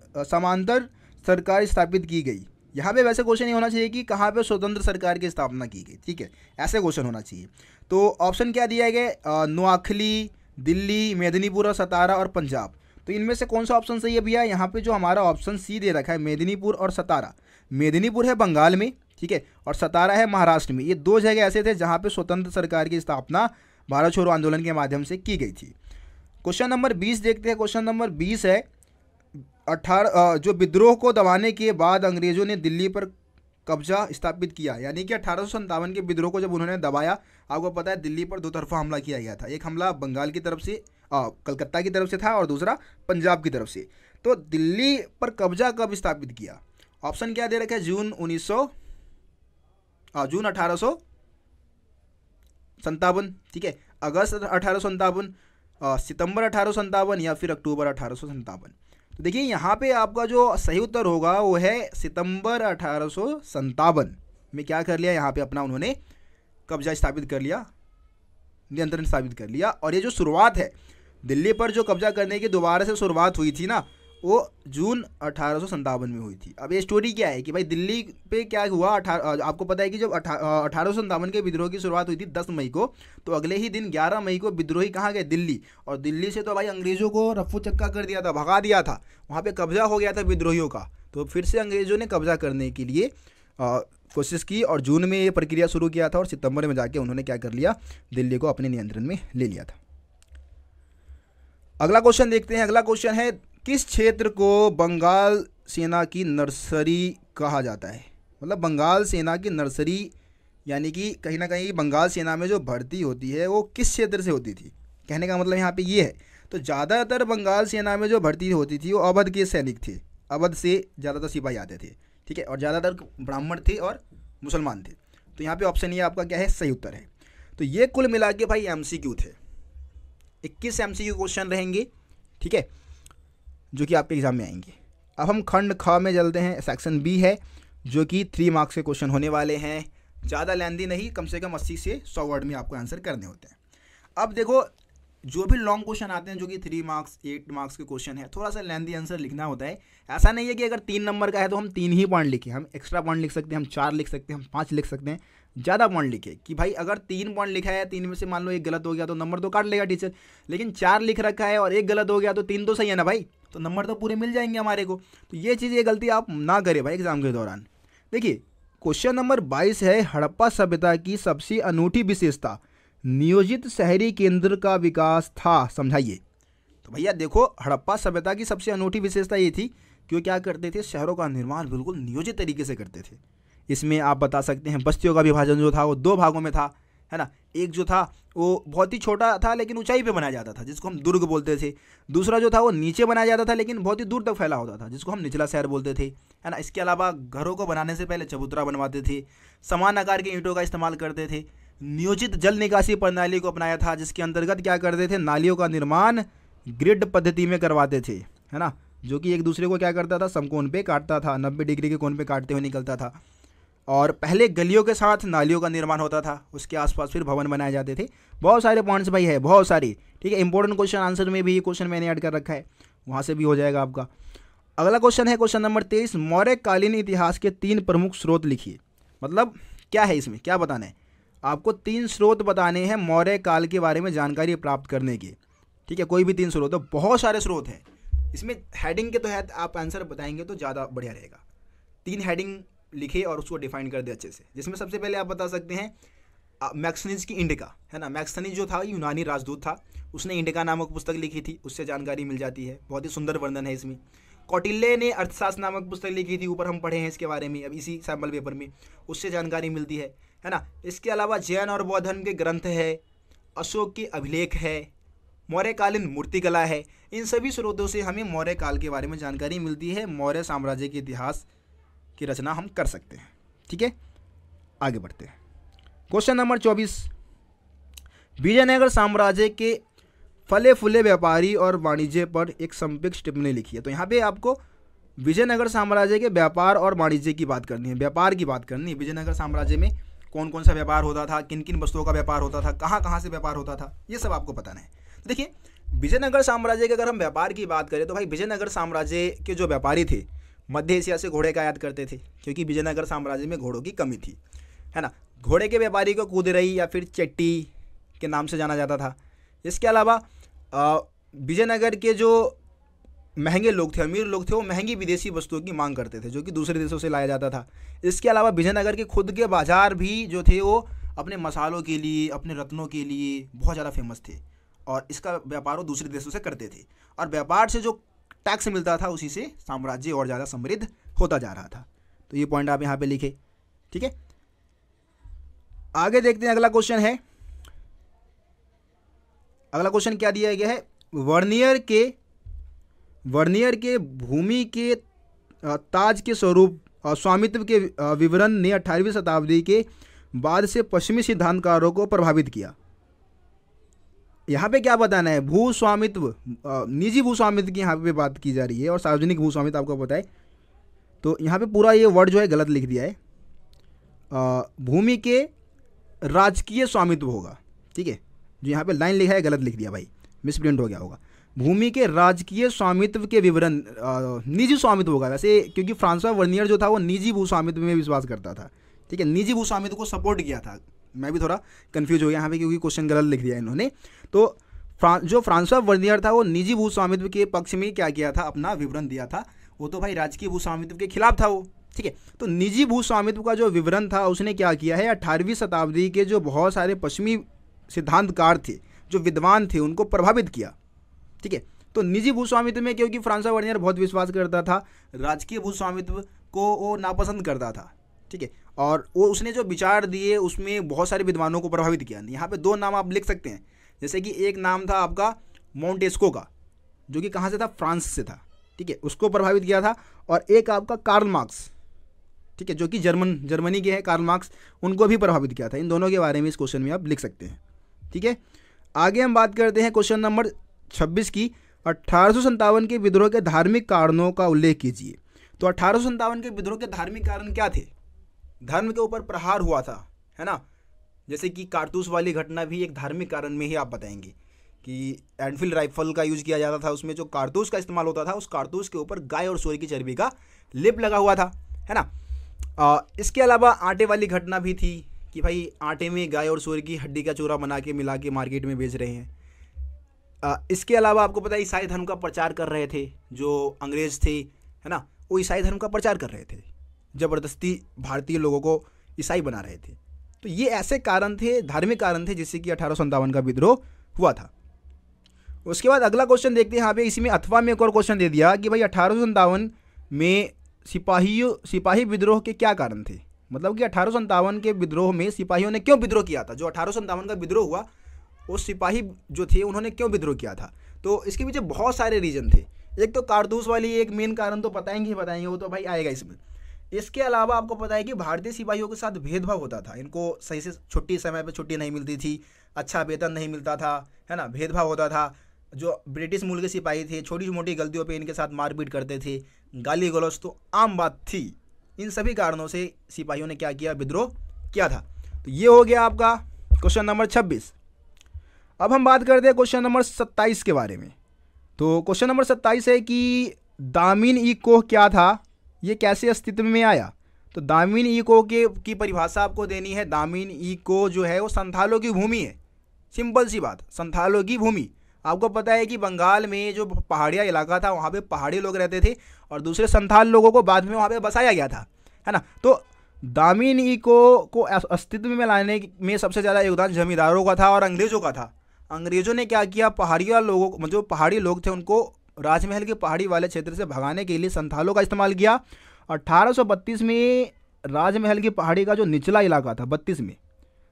सरकार स्थापित की गई। यहाँ पे वैसे क्वेश्चन ये होना चाहिए कि कहाँ पे स्वतंत्र सरकार की स्थापना की गई। ठीक है, ऐसे क्वेश्चन होना चाहिए। तो ऑप्शन क्या दिया गया, नोआखली, दिल्ली, मेदिनीपुर और सतारा और पंजाब। तो इनमें से कौन सा ऑप्शन सही है भैया, यहाँ पे जो हमारा ऑप्शन सी दे रखा है मेदिनीपुर और सतारा। मेदिनीपुर है बंगाल में, ठीक है, और सतारा है महाराष्ट्र में। ये दो जगह ऐसे थे जहाँ पे स्वतंत्र सरकार की स्थापना भारत छोड़ो आंदोलन के माध्यम से की गई थी। क्वेश्चन नंबर 20 देखते हैं। क्वेश्चन नंबर 20 है, जो विद्रोह को दबाने के बाद अंग्रेजों ने दिल्ली पर कब्जा स्थापित किया, यानी कि 1857 के विद्रोह को जब उन्होंने दबाया, आपको पता है दिल्ली पर दो तरफा हमला किया गया था। एक हमला बंगाल की तरफ से, कलकत्ता की तरफ से था, और दूसरा पंजाब की तरफ से। तो दिल्ली पर कब्जा कब स्थापित किया, ऑप्शन क्या दे रखा है, जून 1857, ठीक है, अगस्त 1857, सितंबर 1857 या फिर अक्टूबर 1857। तो देखिए यहाँ पे आपका जो सही उत्तर होगा वो है सितंबर 1857 में क्या कर लिया, यहाँ पे अपना उन्होंने कब्जा स्थापित कर लिया, नियंत्रण स्थापित कर लिया। और ये जो शुरुआत है दिल्ली पर जो कब्जा करने की दोबारा से शुरुआत हुई थी ना, वो जून 1857 में हुई थी। अब ये स्टोरी क्या है कि भाई दिल्ली पे क्या हुआ, आपको पता है कि जब 1857 के विद्रोह की शुरुआत हुई थी 10 मई को, तो अगले ही दिन 11 मई को विद्रोही कहाँ गए, दिल्ली। और दिल्ली से तो भाई अंग्रेज़ों को रफ्फू चक्का कर दिया था, भगा दिया था, वहाँ पे कब्जा हो गया था विद्रोहियों का। तो फिर से अंग्रेज़ों ने कब्जा करने के लिए कोशिश की, और जून में ये प्रक्रिया शुरू किया था, और सितंबर में जाके उन्होंने क्या कर लिया, दिल्ली को अपने नियंत्रण में ले लिया था। अगला क्वेश्चन देखते हैं। अगला क्वेश्चन है, किस क्षेत्र को बंगाल सेना की नर्सरी कहा जाता है। मतलब बंगाल सेना की नर्सरी, यानी कि कहीं ना कहीं बंगाल सेना में जो भर्ती होती है वो किस क्षेत्र से होती थी, कहने का मतलब यहाँ पे ये है। तो ज़्यादातर बंगाल सेना में जो भर्ती होती थी वो अवध के सैनिक थे, अवध से ज़्यादातर सिपाही आते थे, ठीक है, और ज़्यादातर ब्राह्मण थे और मुसलमान थे। तो यहाँ पे ऑप्शन ये आपका क्या है, सही उत्तर है। तो ये कुल मिला के भाई MCQ थे, 21 MCQ क्वेश्चन रहेंगे, ठीक है, जो कि आपके एग्जाम में आएंगे। अब हम खंड ख में चलते हैं। सेक्शन बी है, जो कि 3 मार्क्स के क्वेश्चन होने वाले हैं। ज़्यादा लेंदी नहीं, कम से कम 80 से 100 वर्ड में आपको आंसर करने होते हैं। अब देखो, जो भी लॉन्ग क्वेश्चन आते हैं, जो कि 3 मार्क्स 8 मार्क्स के क्वेश्चन है, थोड़ा सा लेंदी आंसर लिखना होता है। ऐसा नहीं है कि अगर 3 नंबर का है तो हम 3 ही पॉइंट लिखें, हम एक्स्ट्रा पॉइंट लिख सकते हैं, हम 4 लिख सकते हैं, हम 5 लिख सकते हैं, ज़्यादा पॉइंट लिखे कि भाई अगर 3 पॉइंट लिखा है, 3 में से मान लो एक गलत हो गया तो नंबर तो काट लेगा टीचर। लेकिन 4 लिख रखा है और एक गलत हो गया तो 3 तो सही है ना भाई, तो नंबर तो पूरे मिल जाएंगे हमारे को। तो ये चीज़, ये गलती आप ना करें भाई एग्जाम के दौरान। देखिए क्वेश्चन नंबर 22 है, हड़प्पा सभ्यता की सबसे अनूठी विशेषता नियोजित शहरी केंद्र का विकास था, समझाइए। तो भैया देखो, हड़प्पा सभ्यता की सबसे अनूठी विशेषता ये थी कि वो क्या करते थे, शहरों का निर्माण बिल्कुल नियोजित तरीके से करते थे। इसमें आप बता सकते हैं बस्तियों का विभाजन जो था वो 2 भागों में था, है ना। एक जो था वो बहुत ही छोटा था लेकिन ऊंचाई पे बनाया जाता था, जिसको हम दुर्ग बोलते थे। दूसरा जो था वो नीचे बनाया जाता था लेकिन बहुत ही दूर तक फैला होता था, जिसको हम निचला शहर बोलते थे, है ना। इसके अलावा घरों को बनाने से पहले चबूतरा बनवाते थे, समान आकार के ईंटों का इस्तेमाल करते थे, नियोजित जल निकासी प्रणाली को अपनाया था, जिसके अंतर्गत क्या करते थे, नालियों का निर्माण ग्रिड पद्धति में करवाते थे, है ना, जो कि एक दूसरे को क्या करता था, समकोण पे काटता था, 90 डिग्री के कोण पे काटते हुए निकलता था। और पहले गलियों के साथ नालियों का निर्माण होता था, उसके आसपास फिर भवन बनाए जाते थे। बहुत सारे पॉइंट्स भाई है, बहुत सारी, ठीक है। इंपॉर्टेंट क्वेश्चन आंसर में भी ये क्वेश्चन मैंने ऐड कर रखा है, वहाँ से भी हो जाएगा आपका। अगला क्वेश्चन है क्वेश्चन नंबर 23, मौर्यकालीन इतिहास के 3 प्रमुख स्रोत लिखिए। मतलब क्या है इसमें, क्या बताना है आपको, 3 स्रोत बताने हैं मौर्य काल के बारे में जानकारी प्राप्त करने के, ठीक है। कोई भी 3 स्रोत, तो बहुत सारे स्रोत हैं इसमें। हेडिंग के तहत आप आंसर बताएंगे तो ज़्यादा बढ़िया रहेगा। 3 हेडिंग लिखे और उसको डिफाइन कर दे अच्छे से, जिसमें सबसे पहले आप बता सकते हैं मैक्सनीज की इंडिका, है ना। मैक्सनीज जो था यूनानी राजदूत था, उसने इंडिका नामक पुस्तक लिखी थी, उससे जानकारी मिल जाती है। बहुत ही सुंदर वर्णन है इसमें। कौटिल्य ने अर्थशास्त्र नामक पुस्तक लिखी थी, ऊपर हम पढ़े हैं इसके बारे में अब इसी सैम्पल पेपर में, उससे जानकारी मिलती है ना। इसके अलावा जैन और बौद्ध धर्म के ग्रंथ है, अशोक के अभिलेख है, मौर्यकालीन मूर्तिकला है। इन सभी स्रोतों से हमें मौर्य काल के बारे में जानकारी मिलती है, मौर्य साम्राज्य के इतिहास की रचना हम कर सकते हैं। ठीक है, आगे बढ़ते हैं। क्वेश्चन नंबर 24, विजयनगर साम्राज्य के फले फूले व्यापारी और वाणिज्य पर एक संक्षिप्त टिप्पणी लिखी है। तो यहाँ पे आपको विजयनगर साम्राज्य के व्यापार और वाणिज्य की बात करनी है, व्यापार की बात करनी है। विजयनगर साम्राज्य में कौन कौन सा व्यापार होता था, किन किन वस्तुओं का व्यापार होता था, कहाँ कहाँ से व्यापार होता था, ये सब आपको बताना है। देखिए, विजयनगर साम्राज्य के अगर हम व्यापार की बात करें तो भाई विजयनगर साम्राज्य के जो व्यापारी थे मध्य एशिया से घोड़े का आयात करते थे, क्योंकि विजयनगर साम्राज्य में घोड़ों की कमी थी, है ना। घोड़े के व्यापारी को कुदरई या फिर चट्टी के नाम से जाना जाता था। इसके अलावा विजयनगर के जो महंगे लोग थे, अमीर लोग थे, वो महंगी विदेशी वस्तुओं की मांग करते थे जो कि दूसरे देशों से लाया जाता था। इसके अलावा विजयनगर के खुद के बाजार भी जो थे वो अपने मसालों के लिए, अपने रत्नों के लिए बहुत ज़्यादा फेमस थे, और इसका व्यापार वो दूसरे देशों से करते थे, और व्यापार से जो टैक्स मिलता था उसी से साम्राज्य और ज़्यादा समृद्ध होता जा रहा था। तो ये पॉइंट आप यहाँ पे लिखे। ठीक है, आगे देखते हैं। अगला क्वेश्चन है, अगला क्वेश्चन क्या दिया गया है, वर्नियर के भूमि के ताज के स्वरूप स्वामित्व के विवरण ने 18वीं शताब्दी के बाद से पश्चिमी सिद्धांतकारों को प्रभावित किया। यहाँ पे क्या बताना है, भू स्वामित्व, निजी भू स्वामित्व की यहाँ पे बात की जा रही है, और सार्वजनिक भू स्वामित्व आपको पता है। तो यहाँ पे पूरा ये वर्ड जो है गलत लिख दिया है, भूमि के राजकीय स्वामित्व होगा। ठीक है, जो यहाँ पे लाइन लिखा है गलत लिख दिया भाई, मिसप्रिंट हो गया होगा। भूमि के राजकीय स्वामित्व के विवरण, निजी स्वामित्व होगा वैसे, क्योंकि फ्रांसवा वर्नियर जो था वो निजी भू स्वामित्व में विश्वास करता था। ठीक है, निजी भू स्वामित्व को सपोर्ट किया था। मैं भी थोड़ा कंफ्यूज हो गया यहाँ पे क्योंकि क्वेश्चन गलत लिख दिया इन्होंने। तो जो फ्रांसवा वर्नियर था वो निजी भू स्वामित्व के पक्ष में क्या किया था, अपना विवरण दिया था। वो तो भाई राजकीय भू स्वामित्व के खिलाफ था वो। ठीक है, तो निजी भू स्वामित्व का जो विवरण था उसने क्या किया है, 18वीं शताब्दी के जो बहुत सारे पश्चिमी सिद्धांतकार थे, जो विद्वान थे, उनको प्रभावित किया। ठीक है, तो निजी भू स्वामित्व में क्योंकि फ्रांसवा वर्नियर बहुत विश्वास करता था, राजकीय भू स्वामित्व को वो नापसंद करता था। ठीक है, और वो उसने जो विचार दिए उसमें बहुत सारे विद्वानों को प्रभावित किया। यहाँ पे दो नाम आप लिख सकते हैं, जैसे कि एक नाम था आपका मोंटेस्को का, जो कि कहाँ से था, फ्रांस से था। ठीक है, उसको प्रभावित किया था। और एक आपका कार्ल मार्क्स, ठीक है, जो कि जर्मनी के हैं, कार्ल मार्क्स, उनको भी प्रभावित किया था। इन दोनों के बारे में इस क्वेश्चन में आप लिख सकते हैं। ठीक है, आगे हम बात करते हैं क्वेश्चन नंबर 26 की। 1857 के विद्रोह के धार्मिक कारणों का उल्लेख कीजिए। तो 1857 के विद्रोह के धार्मिक कारण क्या थे, धर्म के ऊपर प्रहार हुआ था, है ना। जैसे कि कारतूस वाली घटना भी एक धार्मिक कारण में ही आप बताएंगे कि एनफील्ड राइफल का यूज़ किया जाता था, उसमें जो कारतूस का इस्तेमाल होता था, उस कारतूस के ऊपर गाय और सूअर की चर्बी का लेप लगा हुआ था, है ना। इसके अलावा आटे वाली घटना भी थी कि भाई आटे में गाय और सूअर की हड्डी का चूरा बना के मिला के मार्केट में बेच रहे हैं। इसके अलावा आपको पता है ईसाई धर्म का प्रचार कर रहे थे जो अंग्रेज़ थे, है ना, वो ईसाई धर्म का प्रचार कर रहे थे, ज़बरदस्ती भारतीय लोगों को ईसाई बना रहे थे। तो ये ऐसे कारण थे, धार्मिक कारण थे, जिससे कि 1857 का विद्रोह हुआ था। उसके बाद अगला क्वेश्चन देखते हैं। यहाँ पे इसी में अथवा में एक और क्वेश्चन दे दिया कि भाई 1857 में सिपाही विद्रोह के क्या कारण थे, मतलब कि 1857 के विद्रोह में सिपाहियों ने क्यों विद्रोह किया था। जो 1857 का विद्रोह हुआ वो सिपाही जो थे उन्होंने क्यों विद्रोह किया था। तो इसके पीछे बहुत सारे रीजन थे। एक तो कारतूस वाली एक मेन कारण तो बताएंगे, वो तो भाई आएगा इसमें। इसके अलावा आपको पता है कि भारतीय सिपाहियों के साथ भेदभाव होता था, इनको सही से छुट्टी समय पे छुट्टी नहीं मिलती थी, अच्छा वेतन नहीं मिलता था, है ना, भेदभाव होता था। जो ब्रिटिश मूल के सिपाही थे छोटी मोटी गलतियों पे इनके साथ मारपीट करते थे, गाली गलौज तो आम बात थी। इन सभी कारणों से सिपाहियों ने क्या किया, विद्रोह किया था। तो ये हो गया आपका क्वेश्चन नंबर 26। अब हम बात करते हैं क्वेश्चन नंबर 27 के बारे में। तो क्वेश्चन नंबर 27 है कि दामिन ई कोह क्या था, ये कैसे अस्तित्व में आया। तो दामिन ई कोह की परिभाषा आपको देनी है। दामिन ई कोह जो है वो संथालों की भूमि है, सिंपल सी बात, संथालों की भूमि। आपको पता है कि बंगाल में जो पहाड़िया इलाका था वहाँ पे पहाड़ी लोग रहते थे और दूसरे संथाल लोगों को बाद में वहाँ पे बसाया गया था, है ना। तो दामिन ई कोह को अस्तित्व में लाने में सबसे ज़्यादा योगदान जमींदारों का था और अंग्रेज़ों का था। अंग्रेज़ों ने क्या किया, पहाड़िया लोगों को, जो पहाड़ी लोग थे उनको राजमहल के पहाड़ी वाले क्षेत्र से भगाने के लिए संथालों का इस्तेमाल किया। 1832 में राजमहल की पहाड़ी का जो निचला इलाका था,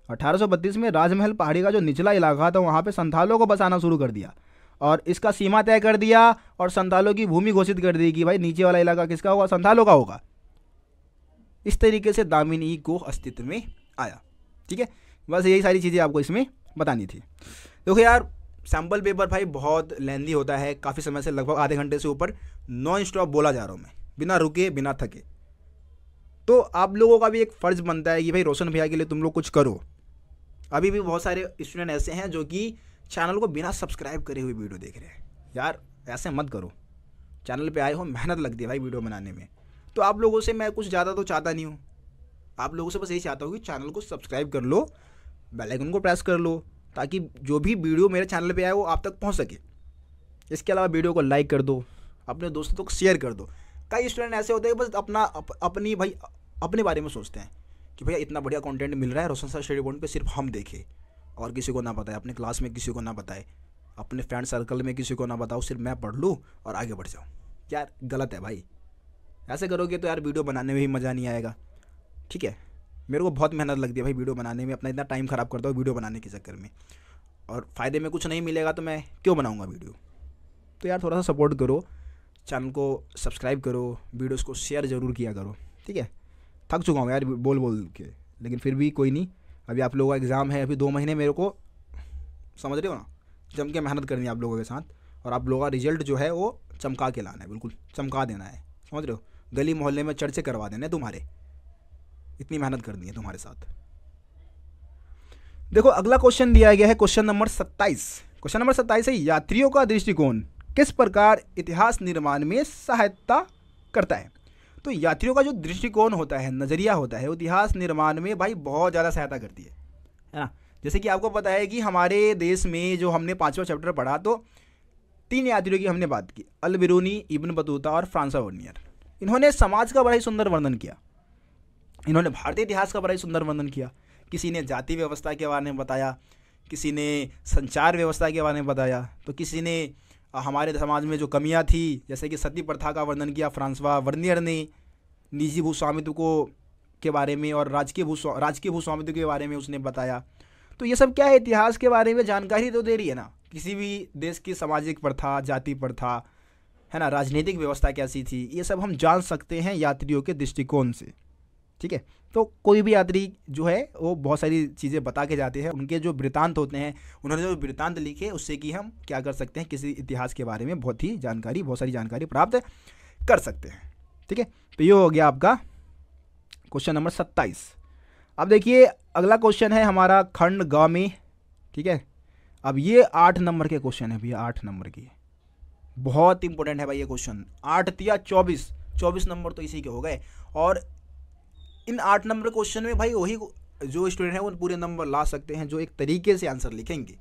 1832 में राजमहल पहाड़ी का जो निचला इलाका था वहाँ पे संथालों को बसाना शुरू कर दिया और इसका सीमा तय कर दिया और संथालों की भूमि घोषित कर दी कि भाई नीचे वाला इलाका किसका होगा, संथालों का होगा। इस तरीके से दामिनी को अस्तित्व में आया। ठीक है, बस यही सारी चीज़ें आपको इसमें बतानी थी। देखो यार, सैम्पल पेपर भाई बहुत लेंदी होता है, काफ़ी समय से लगभग आधे घंटे से ऊपर नॉन स्टॉप बोला जा रहा हूँ मैं, बिना रुके बिना थके। तो आप लोगों का भी एक फ़र्ज़ बनता है कि भाई रोशन भैया के लिए तुम लोग कुछ करो। अभी भी बहुत सारे स्टूडेंट ऐसे हैं जो कि चैनल को बिना सब्सक्राइब करे हुए वीडियो देख रहे हैं। यार ऐसे मत करो, चैनल पे आए हो, मेहनत लगती है भाई वीडियो बनाने में। तो आप लोगों से मैं कुछ ज़्यादा तो चाहता नहीं हूँ, आप लोगों से बस यही चाहता हूँ कि चैनल को सब्सक्राइब कर लो, बेल आइकन को प्रेस कर लो, ताकि जो भी वीडियो मेरे चैनल पे आए वो आप तक पहुँच सके। इसके अलावा वीडियो को लाइक कर दो, अपने दोस्तों को शेयर कर दो। कई स्टूडेंट ऐसे होते हैं बस अपनी भाई अपने बारे में सोचते हैं कि भैया इतना बढ़िया कंटेंट मिल रहा है रोशन सर स्टडी पॉइंट पे, सिर्फ हम देखें और किसी को ना बताए, अपने क्लास में किसी को ना बताए, अपने फ्रेंड सर्कल में किसी को ना बताओ, सिर्फ मैं पढ़ लूँ और आगे बढ़ जाऊँ। यार गलत है भाई, ऐसे करोगे तो यार वीडियो बनाने में भी मज़ा नहीं आएगा। ठीक है, मेरे को बहुत मेहनत लगती है भाई वीडियो बनाने में, अपना इतना टाइम ख़राब करता हूँ वीडियो बनाने के चक्कर में, और फ़ायदे में कुछ नहीं मिलेगा तो मैं क्यों बनाऊँगा वीडियो। तो यार थोड़ा सा सपोर्ट करो, चैनल को सब्सक्राइब करो, वीडियोज़ को शेयर ज़रूर किया करो। ठीक है, थक चुका हूँ यार बोल बोल के, लेकिन फिर भी कोई नहीं, अभी आप लोगों का एग्ज़ाम है, अभी 2 महीने मेरे को, समझ रहे हो ना, जम के मेहनत करनी है आप लोगों के साथ, और आप लोगों का रिजल्ट जो है वो चमका के लाना है, बिल्कुल चमका देना है, समझ रहे हो, गली मोहल्ले में चर्चे करवा देना है तुम्हारे, इतनी मेहनत करनी है तुम्हारे साथ। देखो अगला क्वेश्चन दिया गया है, क्वेश्चन नंबर 27। क्वेश्चन नंबर 27 है, यात्रियों का दृष्टिकोण किस प्रकार इतिहास निर्माण में सहायता करता है। तो यात्रियों का जो दृष्टिकोण होता है, नज़रिया होता है, इतिहास निर्माण में भाई बहुत ज़्यादा सहायता करती है ना। जैसे कि आपको पता है कि हमारे देश में जो हमने 5वां चैप्टर पढ़ा, तो 3 यात्रियों की हमने बात की, अल बिरूनी, इब्न बतूता और फ्रांसवा वर्नियर। इन्होंने समाज का बड़ा ही सुंदर वर्णन किया, इन्होंने भारतीय इतिहास का बड़ा ही सुंदर वर्णन किया। किसी ने जाति व्यवस्था के बारे में बताया, किसी ने संचार व्यवस्था के बारे में बताया, तो किसी ने हमारे समाज में जो कमियां थी जैसे कि सती प्रथा का वर्णन किया फ्रांसवा वर्नियर ने, निजी भूस्वामित्व को के बारे में और राजकीय भूस्वामित्व के बारे में उसने बताया। तो ये सब क्या है, इतिहास के बारे में जानकारी तो दे रही है ना, किसी भी देश की सामाजिक प्रथा, जाति प्रथा है ना, राजनीतिक व्यवस्था कैसी थी, ये सब हम जान सकते हैं यात्रियों के दृष्टिकोण से। ठीक है, तो कोई भी यात्री जो है वो बहुत सारी चीज़ें बता के जाते हैं, उनके जो वृत्तांत होते हैं, उन्होंने जो वृत्तांत लिखे उससे कि हम क्या कर सकते हैं, किसी इतिहास के बारे में बहुत सारी जानकारी प्राप्त कर सकते हैं। ठीक है, तो ये हो गया आपका क्वेश्चन नंबर 27। अब देखिए अगला क्वेश्चन है हमारा खंड ग में। ठीक है, अब ये 8 नंबर के क्वेश्चन है भैया, 8 नंबर की, बहुत इंपॉर्टेंट है भाई ये क्वेश्चन। 8 या 24 नंबर तो इसी के हो गए, और इन 8 नंबर क्वेश्चन में भाई वही जो स्टूडेंट है वो पूरे नंबर ला सकते हैं जो एक तरीके से आंसर लिखेंगे।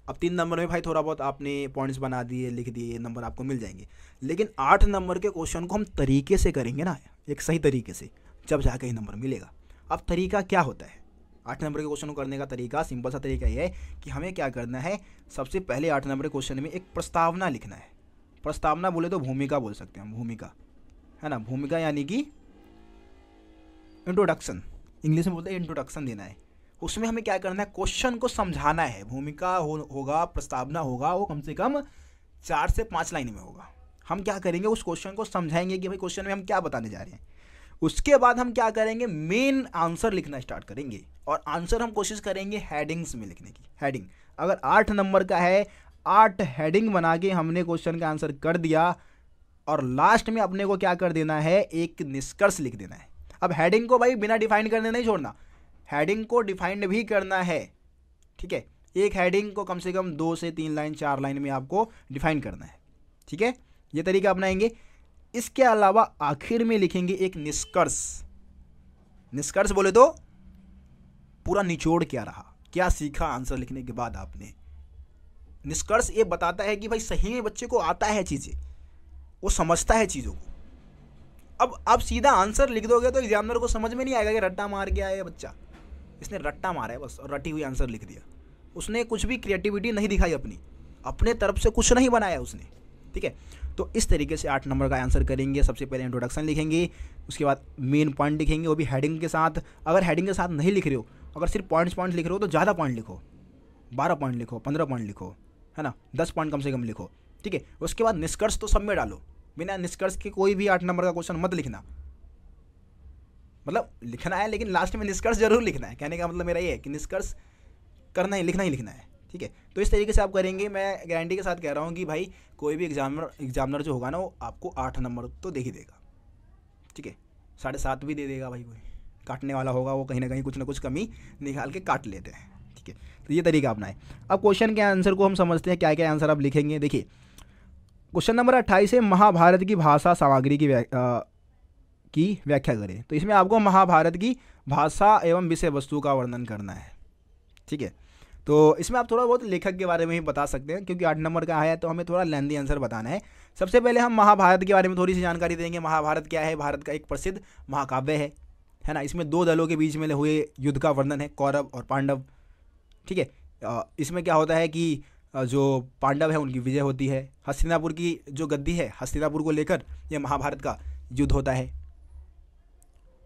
अब 3 नंबर में भाई थोड़ा बहुत आपने पॉइंट्स बना दिए, लिख दिए, नंबर आपको मिल जाएंगे, लेकिन 8 नंबर के क्वेश्चन को हम तरीके से करेंगे ना, एक सही तरीके से, जब जाकर ही नंबर मिलेगा। अब तरीका क्या होता है 8 नंबर के क्वेश्चन को करने का तरीका, सिंपल सा तरीका ये है कि हमें क्या करना है, सबसे पहले 8 नंबर के क्वेश्चन में एक प्रस्तावना लिखना है। प्रस्तावना बोले तो भूमिका बोल सकते हैं हम, भूमिका है ना, भूमिका यानी कि इंट्रोडक्शन, इंग्लिश में बोलते हैं इंट्रोडक्शन देना है। उसमें हमें क्या करना है, क्वेश्चन को समझाना है। भूमिका होगा, प्रस्तावना होगा, वो कम से कम 4 से 5 लाइन में होगा। हम क्या करेंगे, उस क्वेश्चन को समझाएंगे कि भाई क्वेश्चन में हम क्या बताने जा रहे हैं। उसके बाद हम क्या करेंगे, मेन आंसर लिखना स्टार्ट करेंगे, और आंसर हम कोशिश करेंगे हेडिंग्स में लिखने की। हेडिंग अगर 8 नंबर का है, 8 हेडिंग बना के हमने क्वेश्चन का आंसर कर दिया, और लास्ट में अपने को क्या कर देना है, एक निष्कर्ष लिख देना है। अब हेडिंग को भाई बिना डिफाइन करने नहीं छोड़ना, हेडिंग को डिफाइंड भी करना है। ठीक है, एक हेडिंग को कम से कम 2 से 3 लाइन 4 लाइन में आपको डिफाइन करना है। ठीक है, ये तरीका अपनाएंगे। इसके अलावा आखिर में लिखेंगे एक निष्कर्ष। निष्कर्ष बोले तो पूरा निचोड़ क्या रहा, क्या सीखा आंसर लिखने के बाद आपने। निष्कर्ष ये बताता है कि भाई सही में बच्चे को आता है चीज़ें, वो समझता है चीज़ों को। अब आप सीधा आंसर लिख दोगे तो एग्जामिनर को समझ में नहीं आएगा कि रट्टा मार के आया है बच्चा, इसने रट्टा मारा है बस और रटी हुई आंसर लिख दिया। उसने कुछ भी क्रिएटिविटी नहीं दिखाई, अपने तरफ से कुछ नहीं बनाया उसने। ठीक है, तो इस तरीके से 8 नंबर का आंसर करेंगे। सबसे पहले इंट्रोडक्शन लिखेंगे, उसके बाद मेन पॉइंट लिखेंगे, वो भी हेडिंग के साथ। अगर हेडिंग के साथ नहीं लिख रहे हो, अगर सिर्फ पॉइंट्स लिख रहे हो तो ज़्यादा पॉइंट लिखो, 12 पॉइंट लिखो, 15 पॉइंट लिखो, है ना, 10 पॉइंट कम से कम लिखो। ठीक है, उसके बाद निष्कर्ष तो सब में डालो, बिना निष्कर्ष के कोई भी 8 नंबर का क्वेश्चन मत लिखना। मतलब लिखना है लेकिन लास्ट में निष्कर्ष जरूर लिखना है। कहने का मतलब मेरा ये है कि निष्कर्ष करना ही लिखना है, ठीक है। तो इस तरीके से आप करेंगे। मैं गारंटी के साथ कह रहा हूँ कि भाई कोई भी एग्जामिनर जो होगा ना वो आपको 8 नंबर तो दे ही देगा, ठीक है। 7.5 भी दे देगा भाई, कोई काटने वाला होगा वो कहीं ना कुछ कमी निकाल के काट लेते हैं, ठीक है। तो ये तरीका अपना है। अब क्वेश्चन के आंसर को हम समझते हैं, क्या क्या आंसर आप लिखेंगे। देखिए क्वेश्चन नंबर 28 है, महाभारत की भाषा सामग्री की व्याख्या करें। तो इसमें आपको महाभारत की भाषा एवं विषय वस्तु का वर्णन करना है, ठीक है। तो इसमें आप थोड़ा बहुत लेखक के बारे में ही बता सकते हैं, क्योंकि 8 नंबर का है तो हमें थोड़ा लेंदी आंसर बताना है। सबसे पहले हम महाभारत के बारे में थोड़ी सी जानकारी देंगे। महाभारत क्या है? भारत का एक प्रसिद्ध महाकाव्य है ना। इसमें 2 दलों के बीच में हुए युद्ध का वर्णन है, कौरव और पांडव, ठीक है। इसमें क्या होता है कि जो पांडव है उनकी विजय होती है। हस्तिनापुर की जो गद्दी है, हस्तिनापुर को लेकर यह महाभारत का युद्ध होता है।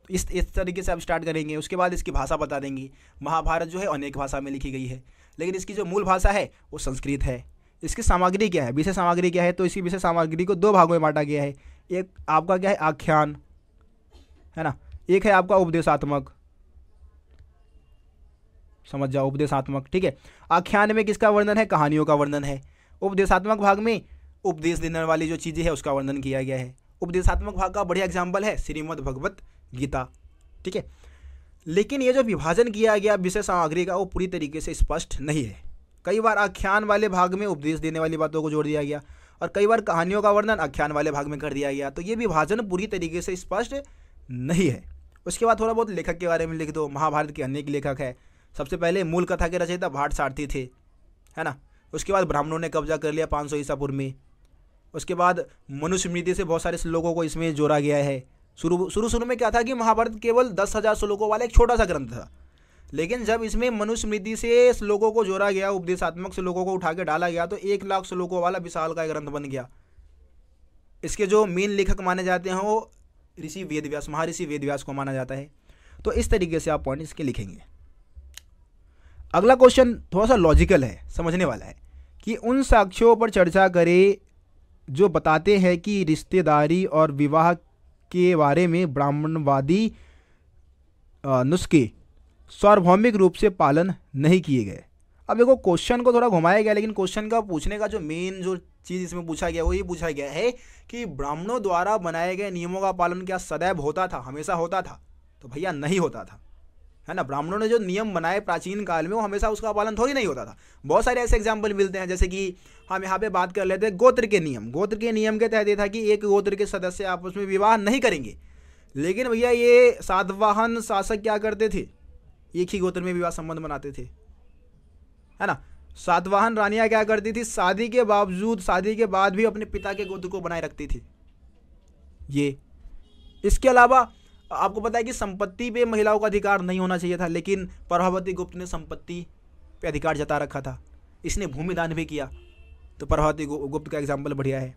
इस तरीके से आप स्टार्ट करेंगे। उसके बाद इसकी भाषा बता देंगे। महाभारत जो है अनेक भाषा में लिखी गई है, लेकिन इसकी जो मूल भाषा है वो संस्कृत है। इसकी सामग्री क्या है, विषय सामग्री क्या है? तो इसकी विषय सामग्री को 2 भागों में बांटा गया है। एक आपका क्या है, आख्यान है ना, एक है आपका उपदेशात्मक, समझ जाओ, उपदेशात्मक, ठीक है। आख्यान में किसका वर्णन है? कहानियों का वर्णन है। उपदेशात्मक भाग में उपदेश देने वाली जो चीज़ें है उसका वर्णन किया गया है। उपदेशात्मक भाग का बढ़िया एग्जाम्पल है श्रीमद् भगवत गीता, ठीक है। लेकिन ये जो विभाजन किया गया विषय सामग्री का वो पूरी तरीके से स्पष्ट नहीं है। कई बार आख्यान वाले भाग में उपदेश देने वाली बातों को जोड़ दिया गया और कई बार कहानियों का वर्णन आख्यान वाले भाग में कर दिया गया। तो ये विभाजन पूरी तरीके से स्पष्ट नहीं है। उसके बाद थोड़ा बहुत लेखक के बारे में लिख दो। महाभारत के अनेक लेखक है। सबसे पहले मूल कथा के रचयिता भाट सारथी थे, है ना। उसके बाद ब्राह्मणों ने कब्जा कर लिया 500 ईसा पूर्व में। उसके बाद मनुस्मृति से बहुत सारे श्लोकों को इसमें जोड़ा गया है। शुरू में क्या था कि महाभारत केवल 10,000 श्लोकों वाला एक छोटा सा ग्रंथ था, लेकिन जब इसमें मनुस्मृति से श्लोकों को जोड़ा गया, उपदेशात्मक श्लोकों को उठा के डाला गया, तो 1 लाख श्लोकों वाला विशाल का ग्रंथ बन गया। इसके जो मेन लेखक माने जाते हैं वो ऋषि वेदव्यास, महर्षि वेदव्यास को माना जाता है। तो इस तरीके से आप पॉइंट इसके लिखेंगे। अगला क्वेश्चन थोड़ा सा लॉजिकल है, समझने वाला है कि उन साक्ष्यों पर चर्चा करें जो बताते हैं कि रिश्तेदारी और विवाह के बारे में ब्राह्मणवादी नुस्खे सार्वभौमिक रूप से पालन नहीं किए गए। अब देखो क्वेश्चन को थोड़ा घुमाया गया, लेकिन क्वेश्चन का पूछने का जो मेन जो चीज़ इसमें पूछा गया वो ये पूछा गया है कि ब्राह्मणों द्वारा बनाए गए नियमों का पालन क्या सदैव होता था, हमेशा होता था? तो भैया नहीं होता था, है ना। ब्राह्मणों ने जो नियम बनाए प्राचीन काल में वो हमेशा उसका पालन थोड़ी नहीं होता था। बहुत सारे ऐसे एग्जाम्पल मिलते हैं, जैसे कि हम यहाँ पे बात कर लेते हैं गोत्र के नियम। गोत्र के नियम के तहत ये था कि एक गोत्र के सदस्य आपस में विवाह नहीं करेंगे, लेकिन भैया ये सातवाहन शासक क्या करते थे, एक ही गोत्र में विवाह संबंध बनाते थे, है ना। सातवाहन रानियाँ क्या करती थी, शादी के बावजूद, शादी के बाद भी अपने पिता के गोत्र को बनाए रखती थी। ये इसके अलावा आपको पता है कि संपत्ति पे महिलाओं का अधिकार नहीं होना चाहिए था, लेकिन प्रभावती गुप्त ने संपत्ति पे अधिकार जता रखा था। इसने भूमि दान भी किया, तो प्रभावती गुप्त का एग्जाम्पल बढ़िया है,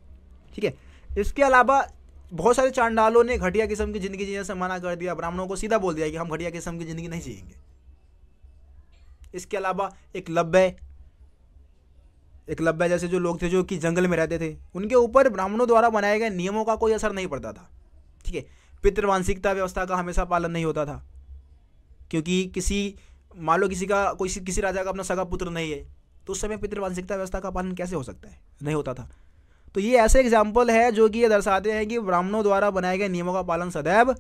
ठीक है। इसके अलावा बहुत सारे चांडालों ने घटिया किस्म की ज़िंदगी जीने से मना कर दिया। ब्राह्मणों को सीधा बोल दिया कि हम घटिया किस्म की ज़िंदगी नहीं जिएंगे। इसके अलावा एकलव्य जैसे जो लोग थे जो कि जंगल में रहते थे, उनके ऊपर ब्राह्मणों द्वारा बनाए गए नियमों का कोई असर नहीं पड़ता था, ठीक है। पितृवांशिकता व्यवस्था का हमेशा पालन नहीं होता था, क्योंकि मान लो किसी राजा का अपना सगा पुत्र नहीं है, तो उस समय पितृवांशिकता व्यवस्था का पालन कैसे हो सकता है? नहीं होता था। तो ये ऐसे एग्जाम्पल है जो कि ये दर्शाते हैं कि ब्राह्मणों द्वारा बनाए गए नियमों का पालन सदैव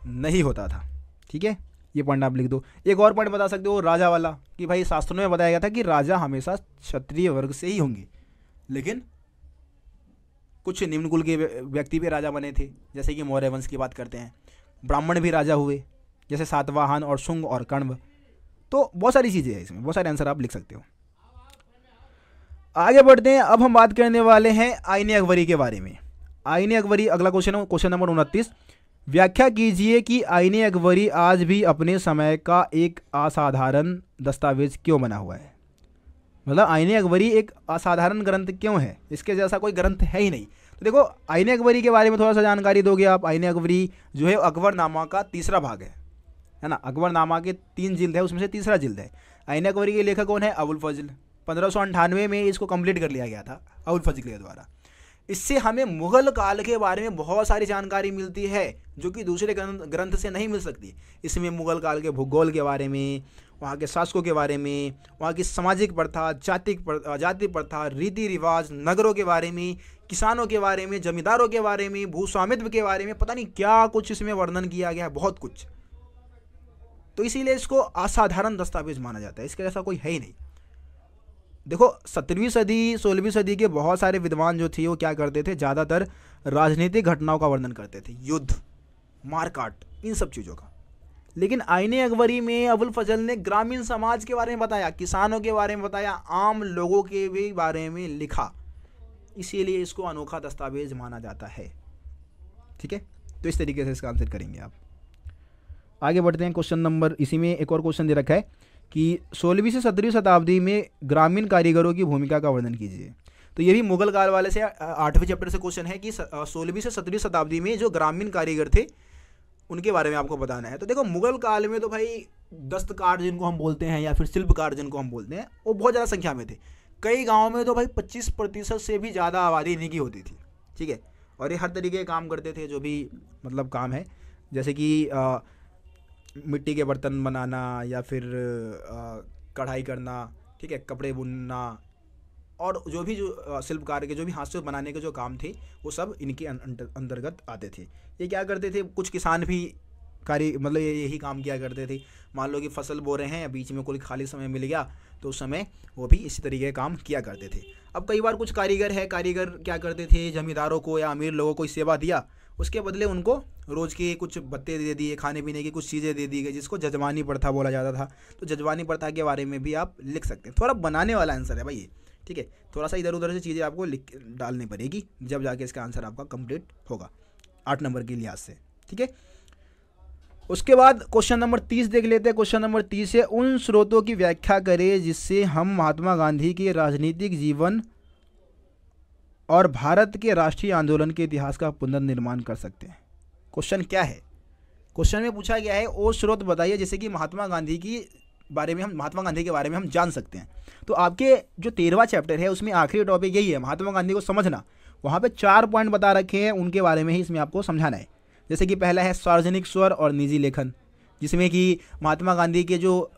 नहीं होता था, ठीक है। ये पॉइंट आप लिख दो। एक और पॉइंट बता सकते हो राजा वाला, कि भाई शास्त्रों में बताया गया था कि राजा हमेशा क्षत्रिय वर्ग से ही होंगे, लेकिन कुछ निम्न कुल के व्यक्ति भी राजा बने थे, जैसे कि मौर्य वंश की बात करते हैं। ब्राह्मण भी राजा हुए, जैसे सातवाहन और शुंग और कण्व। तो बहुत सारी चीज़ें हैं इसमें, बहुत सारे आंसर आप लिख सकते हो। आगे बढ़ते हैं। अब हम बात करने वाले हैं आईने अकबरी के बारे में। आईने अकबरी अगला क्वेश्चन है, क्वेश्चन नंबर 29। व्याख्या कीजिए कि आईने अकबरी आज भी अपने समय का एक असाधारण दस्तावेज क्यों बना हुआ है। मतलब आईने अकबरी एक असाधारण ग्रंथ क्यों है, इसके जैसा कोई ग्रंथ है ही नहीं। तो देखो आईने अकबरी के बारे में थोड़ा सा जानकारी दोगे आप। आईने अकबरी जो है अकबरनामा का तीसरा भाग है ना। अकबरनामा के 3 जिल्द है, उसमें से तीसरा जिल्द है। आईने अकबरी के लेखक कौन है? अबुल फजल। 1598 में इसको कंप्लीट कर लिया गया था अबुल फजल के द्वारा। इससे हमें मुगल काल के बारे में बहुत सारी जानकारी मिलती है जो कि दूसरे ग्रंथ से नहीं मिल सकती। इसमें मुगल काल के भूगोल के बारे में, वहाँ के शासकों के बारे में, वहाँ की सामाजिक प्रथा, जाति प्रथा, रीति रिवाज, नगरों के बारे में, किसानों के बारे में, जमींदारों के बारे में, भूस्वामित्व के बारे में, पता नहीं क्या कुछ इसमें वर्णन किया गया है, बहुत कुछ। तो इसीलिए इसको असाधारण दस्तावेज माना जाता है, इसके जैसा कोई है ही नहीं। देखो 17वीं सदी 16वीं सदी के बहुत सारे विद्वान जो थे वो क्या करते थे, ज़्यादातर राजनीतिक घटनाओं का वर्णन करते थे, युद्ध, मारकाट, इन सब चीज़ों का। लेकिन आईने अकबरी में अबुल फजल ने ग्रामीण समाज के बारे में बताया, किसानों के बारे में बताया, आम लोगों के भी बारे में लिखा, इसीलिए इसको अनोखा दस्तावेज माना जाता है। ठीक है, तो इस तरीके से इसका आंसर करेंगे आप। आगे बढ़ते हैं। क्वेश्चन नंबर, इसी में एक और क्वेश्चन दे रखा है कि 16वीं से 17वीं शताब्दी में ग्रामीण कारीगरों की भूमिका का वर्णन कीजिए। तो ये भी मुगल काल वाले से 8वें चैप्टर से क्वेश्चन है कि 16वीं से 17वीं शताब्दी में जो ग्रामीण कारीगर थे उनके बारे में आपको बताना है। तो देखो मुगल काल में तो भाई दस्तकार जिनको हम बोलते हैं या फिर शिल्पकार जिनको हम बोलते हैं वो बहुत ज़्यादा संख्या में थे। कई गाँव में तो भाई 25% से भी ज़्यादा आबादी इन्हीं की होती थी। ठीक है, और ये हर तरीके के काम करते थे जो भी मतलब काम है, जैसे कि मिट्टी के बर्तन बनाना या फिर कढ़ाई करना, ठीक है, कपड़े बुनना, और जो भी जो शिल्पकार के जो भी हाथ से बनाने के जो काम थे वो सब इनके अंतर्गत आते थे। ये क्या करते थे, कुछ किसान भी मतलब यही काम किया करते थे। मान लो कि फसल बो रहे हैं, बीच में कोई खाली समय मिल गया तो उस समय वो भी इसी तरीके के काम किया करते थे। अब कई बार कुछ कारीगर क्या करते थे, जमींदारों को या अमीर लोगों को सेवा दिया, उसके बदले उनको रोज़ के कुछ भत्ते दे दिए, खाने पीने की कुछ चीज़ें दे दी गई, जिसको जजमानी प्रथा बोला जाता था। तो जजमानी प्रथा के बारे में भी आप लिख सकते हैं। थोड़ा बनाने वाला आंसर है भाई ये, ठीक है, थोड़ा सा इधर उधर से चीज़ें आपको लिख डालनी पड़ेगी, जब जाके इसका आंसर आपका कंप्लीट होगा 8 नंबर के लिहाज से। ठीक है, उसके बाद क्वेश्चन नंबर 30 देख लेते हैं। क्वेश्चन नंबर 30 है, उन स्रोतों की व्याख्या करें जिससे हम महात्मा गांधी के राजनीतिक जीवन और भारत के राष्ट्रीय आंदोलन के इतिहास का पुनर्निर्माण कर सकते हैं। क्वेश्चन क्या है, क्वेश्चन में पूछा गया है वो स्रोत बताइए जिससे कि महात्मा गांधी के बारे में हम जान सकते हैं। तो आपके जो 13वां चैप्टर है उसमें आखिरी टॉपिक यही है, महात्मा गांधी को समझना। वहाँ पे 4 पॉइंट बता रखे हैं, उनके बारे में ही इसमें आपको समझाना है। जैसे कि पहला है सार्वजनिक स्वर और निजी लेखन, जिसमें कि महात्मा गांधी के जो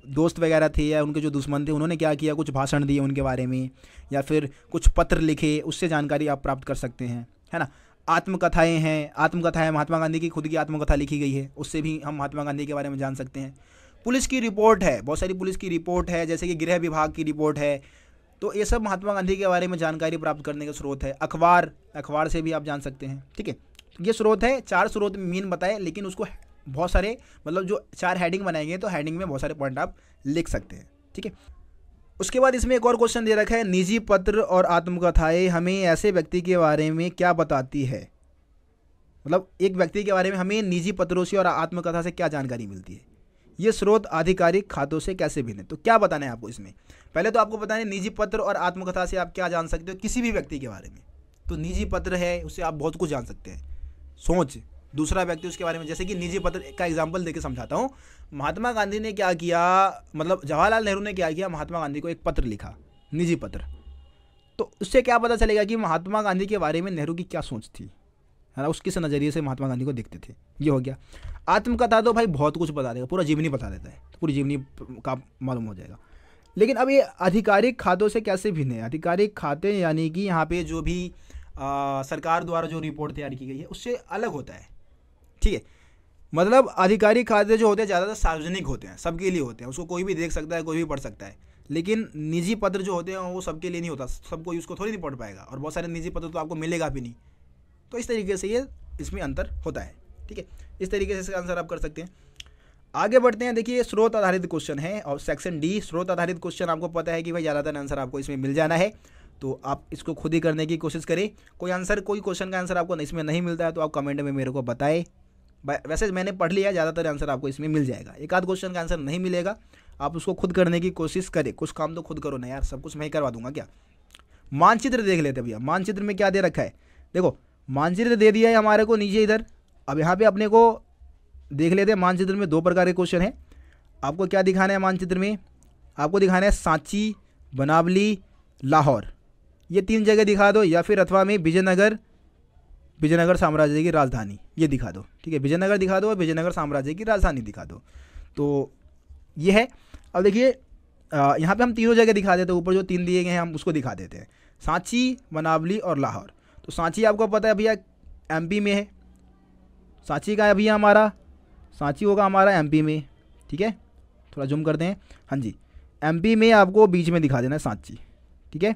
दोस्त वगैरह थे या उनके जो दुश्मन थे उन्होंने क्या किया, कुछ भाषण दिए उनके बारे में, या फिर कुछ पत्र लिखे, उससे जानकारी आप प्राप्त कर सकते हैं, है ना। आत्मकथाएं महात्मा गांधी की खुद की आत्मकथा लिखी गई है, उससे भी हम महात्मा गांधी के बारे में जान सकते हैं। पुलिस की रिपोर्ट है, बहुत सारी पुलिस की रिपोर्ट है, जैसे कि गृह विभाग की रिपोर्ट है। तो ये सब महात्मा गांधी के बारे में जानकारी प्राप्त करने का स्रोत है। अखबार से भी आप जान सकते हैं। ठीक है, ये स्रोत है, 4 स्रोत मेन बताए, लेकिन उसको बहुत सारे मतलब जो 4 हेडिंग बनाए गए तो हेडिंग में बहुत सारे पॉइंट आप लिख सकते हैं। ठीक है, उसके बाद इसमें एक और क्वेश्चन दे रखा है, निजी पत्र और आत्मकथाएं हमें ऐसे व्यक्ति के बारे में क्या बताती है। मतलब एक व्यक्ति के बारे में हमें निजी पत्रों से और आत्मकथा से क्या जानकारी मिलती है, ये स्रोत आधिकारिक खातों से कैसे भिन्न है। तो क्या बताना है आपको इसमें, पहले तो आपको बताना है निजी पत्र और आत्मकथा से आप क्या जान सकते हो किसी भी व्यक्ति के बारे में। तो निजी पत्र है, उससे आप बहुत कुछ जान सकते हैं, सोच दूसरा व्यक्ति उसके बारे में। जैसे कि निजी पत्र का एग्जांपल देके समझाता हूँ। महात्मा गांधी ने क्या किया, मतलब जवाहरलाल नेहरू ने क्या किया, महात्मा गांधी को एक पत्र लिखा, निजी पत्र। तो उससे क्या पता चलेगा कि महात्मा गांधी के बारे में नेहरू की क्या सोच थी, है ना, उसके से नज़रिए से महात्मा गांधी को देखते थे। ये हो गया। आत्मकथा तो भाई बहुत कुछ बता देगा, पूरा जीवनी बता देता है, पूरी जीवनी का मालूम हो जाएगा। लेकिन अब ये आधिकारिक खातों से कैसे भिन्न है। आधिकारिक खाते यानी कि यहाँ पे जो भी सरकार द्वारा जो रिपोर्ट तैयार की गई है उससे अलग होता है। ठीक है, मतलब आधिकारिक खाते जो होते हैं ज़्यादातर सार्वजनिक होते हैं, सबके लिए होते हैं, उसको कोई भी देख सकता है, कोई भी पढ़ सकता है। लेकिन निजी पत्र जो होते हैं वो सबके लिए नहीं होता, सब कोई उसको थोड़ी नहीं पढ़ पाएगा, और बहुत सारे निजी पत्र तो आपको मिलेगा भी नहीं। तो इस तरीके से ये इसमें अंतर होता है। ठीक है, इस तरीके से इसका आंसर आप कर सकते हैं। आगे बढ़ते हैं। देखिए स्रोत आधारित क्वेश्चन है, और सेक्शन डी स्रोत आधारित क्वेश्चन आपको पता है कि भाई ज़्यादातर आंसर आपको इसमें मिल जाना है, तो आप इसको खुद ही करने की कोशिश करें। कोई क्वेश्चन का आंसर आपको इसमें नहीं मिलता है तो आप कमेंट में मेरे को बताएं। वैसे मैंने पढ़ लिया, ज़्यादातर आंसर आपको इसमें मिल जाएगा। एक आध क्वेश्चन का आंसर नहीं मिलेगा, आप उसको खुद करने की कोशिश करें। कुछ काम तो खुद करो ना यार, सब कुछ मैं ही करवा दूंगा क्या। मानचित्र देख लेते भैया, मानचित्र में क्या दे रखा है। देखो मानचित्र दे दिया है हमारे को नीचे इधर। अब यहाँ पे अपने को देख लेते हैं, मानचित्र में 2 प्रकार के क्वेश्चन है। आपको क्या दिखाना है मानचित्र में, आपको दिखाना है सांची, बनावली, लाहौर। ये 3 जगह दिखा दो, या फिर अथवा में विजयनगर साम्राज्य की राजधानी ये दिखा दो। ठीक है, विजयनगर दिखा दो और विजयनगर साम्राज्य की राजधानी दिखा दो। तो ये है। अब देखिए यहाँ पे हम तीनों जगह दिखा देते हैं, ऊपर जो 3 दिए गए हैं हम उसको दिखा देते हैं, सांची, मनावली और लाहौर। तो सांची आपको पता है भैया एमपी में है, सांची का है भैया हमारा, सांची होगा हमारा एमपी में। ठीक है, थोड़ा जूम करते हैं, हाँ जी, एमपी में आपको बीच में दिखा देना है सांची। ठीक है,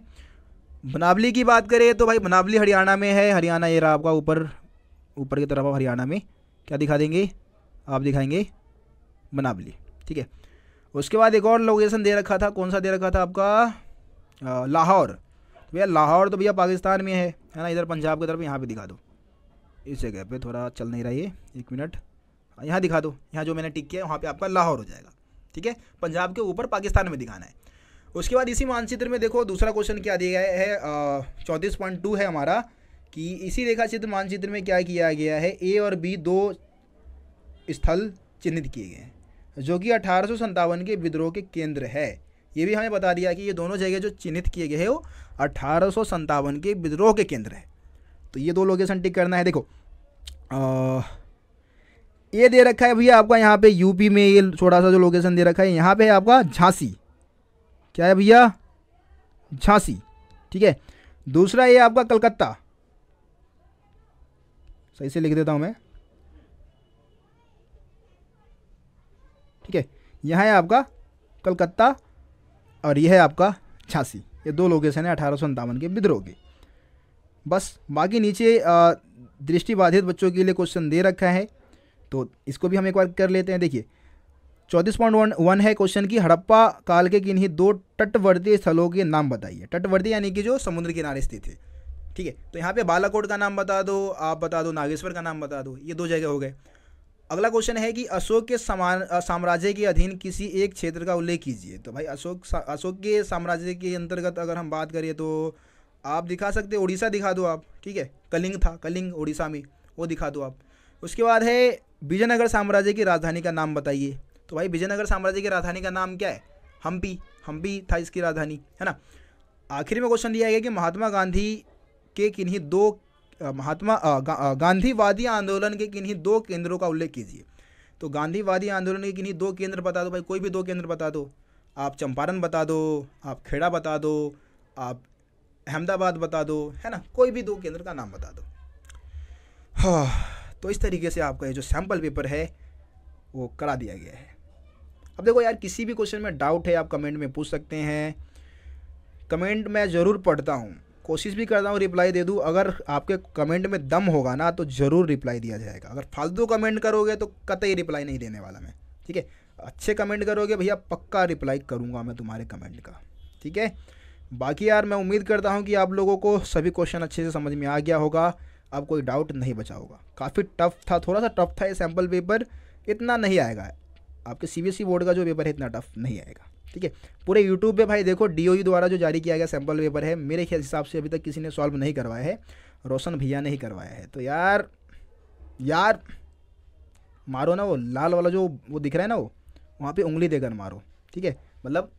मनावली की बात करें तो भाई मनावली हरियाणा में है, हरियाणा ये रहा आपका ऊपर की तरफ हरियाणा में। क्या दिखा देंगे आप, दिखाएंगे मनावली। ठीक है, उसके बाद एक और लोकेशन दे रखा था, कौन सा दे रखा था आपका, लाहौर। भैया लाहौर तो भैया पाकिस्तान में है ना, इधर पंजाब की तरफ, यहाँ पे दिखा दो, इस जगह पे थोड़ा चल नहीं रहा है, 1 मिनट, यहाँ दिखा दो, यहाँ जो मैंने टिक किया है वहाँ पे आपका लाहौर हो जाएगा। ठीक है, पंजाब के ऊपर पाकिस्तान में दिखाना है। उसके बाद इसी मानचित्र में देखो दूसरा क्वेश्चन क्या दिया गया है, 34.2 है हमारा, कि इसी रेखा चित्र मानचित्र में क्या किया गया है, ए और बी 2 स्थल चिन्हित किए गए हैं जो कि 1857 के विद्रोह के केंद्र है। ये भी हमें बता दिया कि ये दोनों जगह जो चिन्हित किए गए हैं वो 1857 के विद्रोह के केंद्र है। तो ये 2 लोकेशन टिक करना है। देखो ये दे रखा है भैया आपका यहाँ पे यूपी में, ये छोटा सा जो लोकेशन दे रखा है यहाँ पे है आपका झांसी। क्या है भैया, झांसी। ठीक है, दूसरा ये आपका कलकत्ता, सही से लिख देता हूँ मैं। ठीक है, यहाँ है आपका कलकत्ता और यह है आपका झांसी। ये 2 लोकेशन है 1857 के विद्रोह की। बस बाकी नीचे दृष्टिबाधित बच्चों के लिए क्वेश्चन दे रखा है, तो इसको भी हम एक बार कर लेते हैं। देखिए 34.1 है क्वेश्चन की, हड़प्पा काल के किन्हीं 2 तटवर्ती स्थलों के नाम बताइए। तटवर्ती यानी कि जो समुद्र किनारे स्थित है। ठीक है, तो यहाँ पे बालाकोट का नाम बता दो, आप बता दो नागेश्वर का नाम बता दो, ये 2 जगह हो गए। अगला क्वेश्चन है कि अशोक के साम्राज्य के अधीन किसी एक क्षेत्र का उल्लेख कीजिए। तो भाई अशोक के साम्राज्य के अंतर्गत अगर हम बात करें तो आप दिखा सकते, उड़ीसा दिखा दो आप। ठीक है, कलिंग था, कलिंग उड़ीसा में, वो दिखा दो आप। उसके बाद है विजयनगर साम्राज्य की राजधानी का नाम बताइए। तो भाई विजयनगर साम्राज्य की राजधानी का नाम क्या है, हम्पी था इसकी राजधानी, है ना। आखिर में क्वेश्चन दिया गया कि महात्मा गांधी के किन्हीं 2 गांधीवादी आंदोलन के किन्हीं 2 केंद्रों का उल्लेख कीजिए। तो गांधीवादी आंदोलन के किन्हीं 2 केंद्र बता दो भाई, कोई भी 2 केंद्र बता दो। आप चंपारण बता दो, आप खेड़ा बता दो, आप अहमदाबाद बता दो, है ना, कोई भी 2 केंद्र का नाम बता दो। हाँ, तो इस तरीके से आपका ये जो सैम्पल पेपर है वो करा दिया गया है। अब देखो यार, किसी भी क्वेश्चन में डाउट है आप कमेंट में पूछ सकते हैं, कमेंट मैं ज़रूर पढ़ता हूँ, कोशिश भी करता हूँ रिप्लाई दे दूँ। अगर आपके कमेंट में दम होगा ना तो ज़रूर रिप्लाई दिया जाएगा। अगर फालतू कमेंट करोगे तो कतई रिप्लाई नहीं देने वाला मैं। ठीक है, अच्छे कमेंट करोगे भैया पक्का रिप्लाई करूँगा मैं तुम्हारे कमेंट का। ठीक है, बाकी यार मैं उम्मीद करता हूँ कि आप लोगों को सभी क्वेश्चन अच्छे से समझ में आ गया होगा, अब कोई डाउट नहीं बचा होगा। काफ़ी टफ था, थोड़ा सा टफ था ये सैम्पल पेपर, इतना नहीं आएगा आपके सीबीएसई बोर्ड का जो पेपर है, इतना टफ नहीं आएगा। ठीक है, पूरे यूट्यूब पे भाई देखो डीओई द्वारा जो जारी किया गया सैम्पल पेपर है, मेरे हिसाब से अभी तक किसी ने सॉल्व नहीं करवाया है, रोशन भैया ने ही करवाया है। तो यार मारो ना, वो लाल वाला जो वो दिख रहा है ना, वो वहाँ पे उंगली देकर मारो। ठीक है, मतलब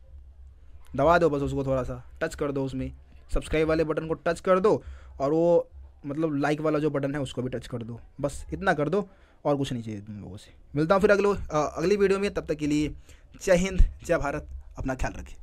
दबा दो बस उसको, थोड़ा सा टच कर दो, उसमें सब्सक्राइब वाले बटन को टच कर दो, और वो मतलब लाइक वाला जो बटन है उसको भी टच कर दो। बस इतना कर दो, और कुछ नहीं चाहिए तुम लोगों से। मिलता हूँ फिर अगली वीडियो में, तब तक के लिए जय हिंद, जय भारत, अपना ख्याल रखें।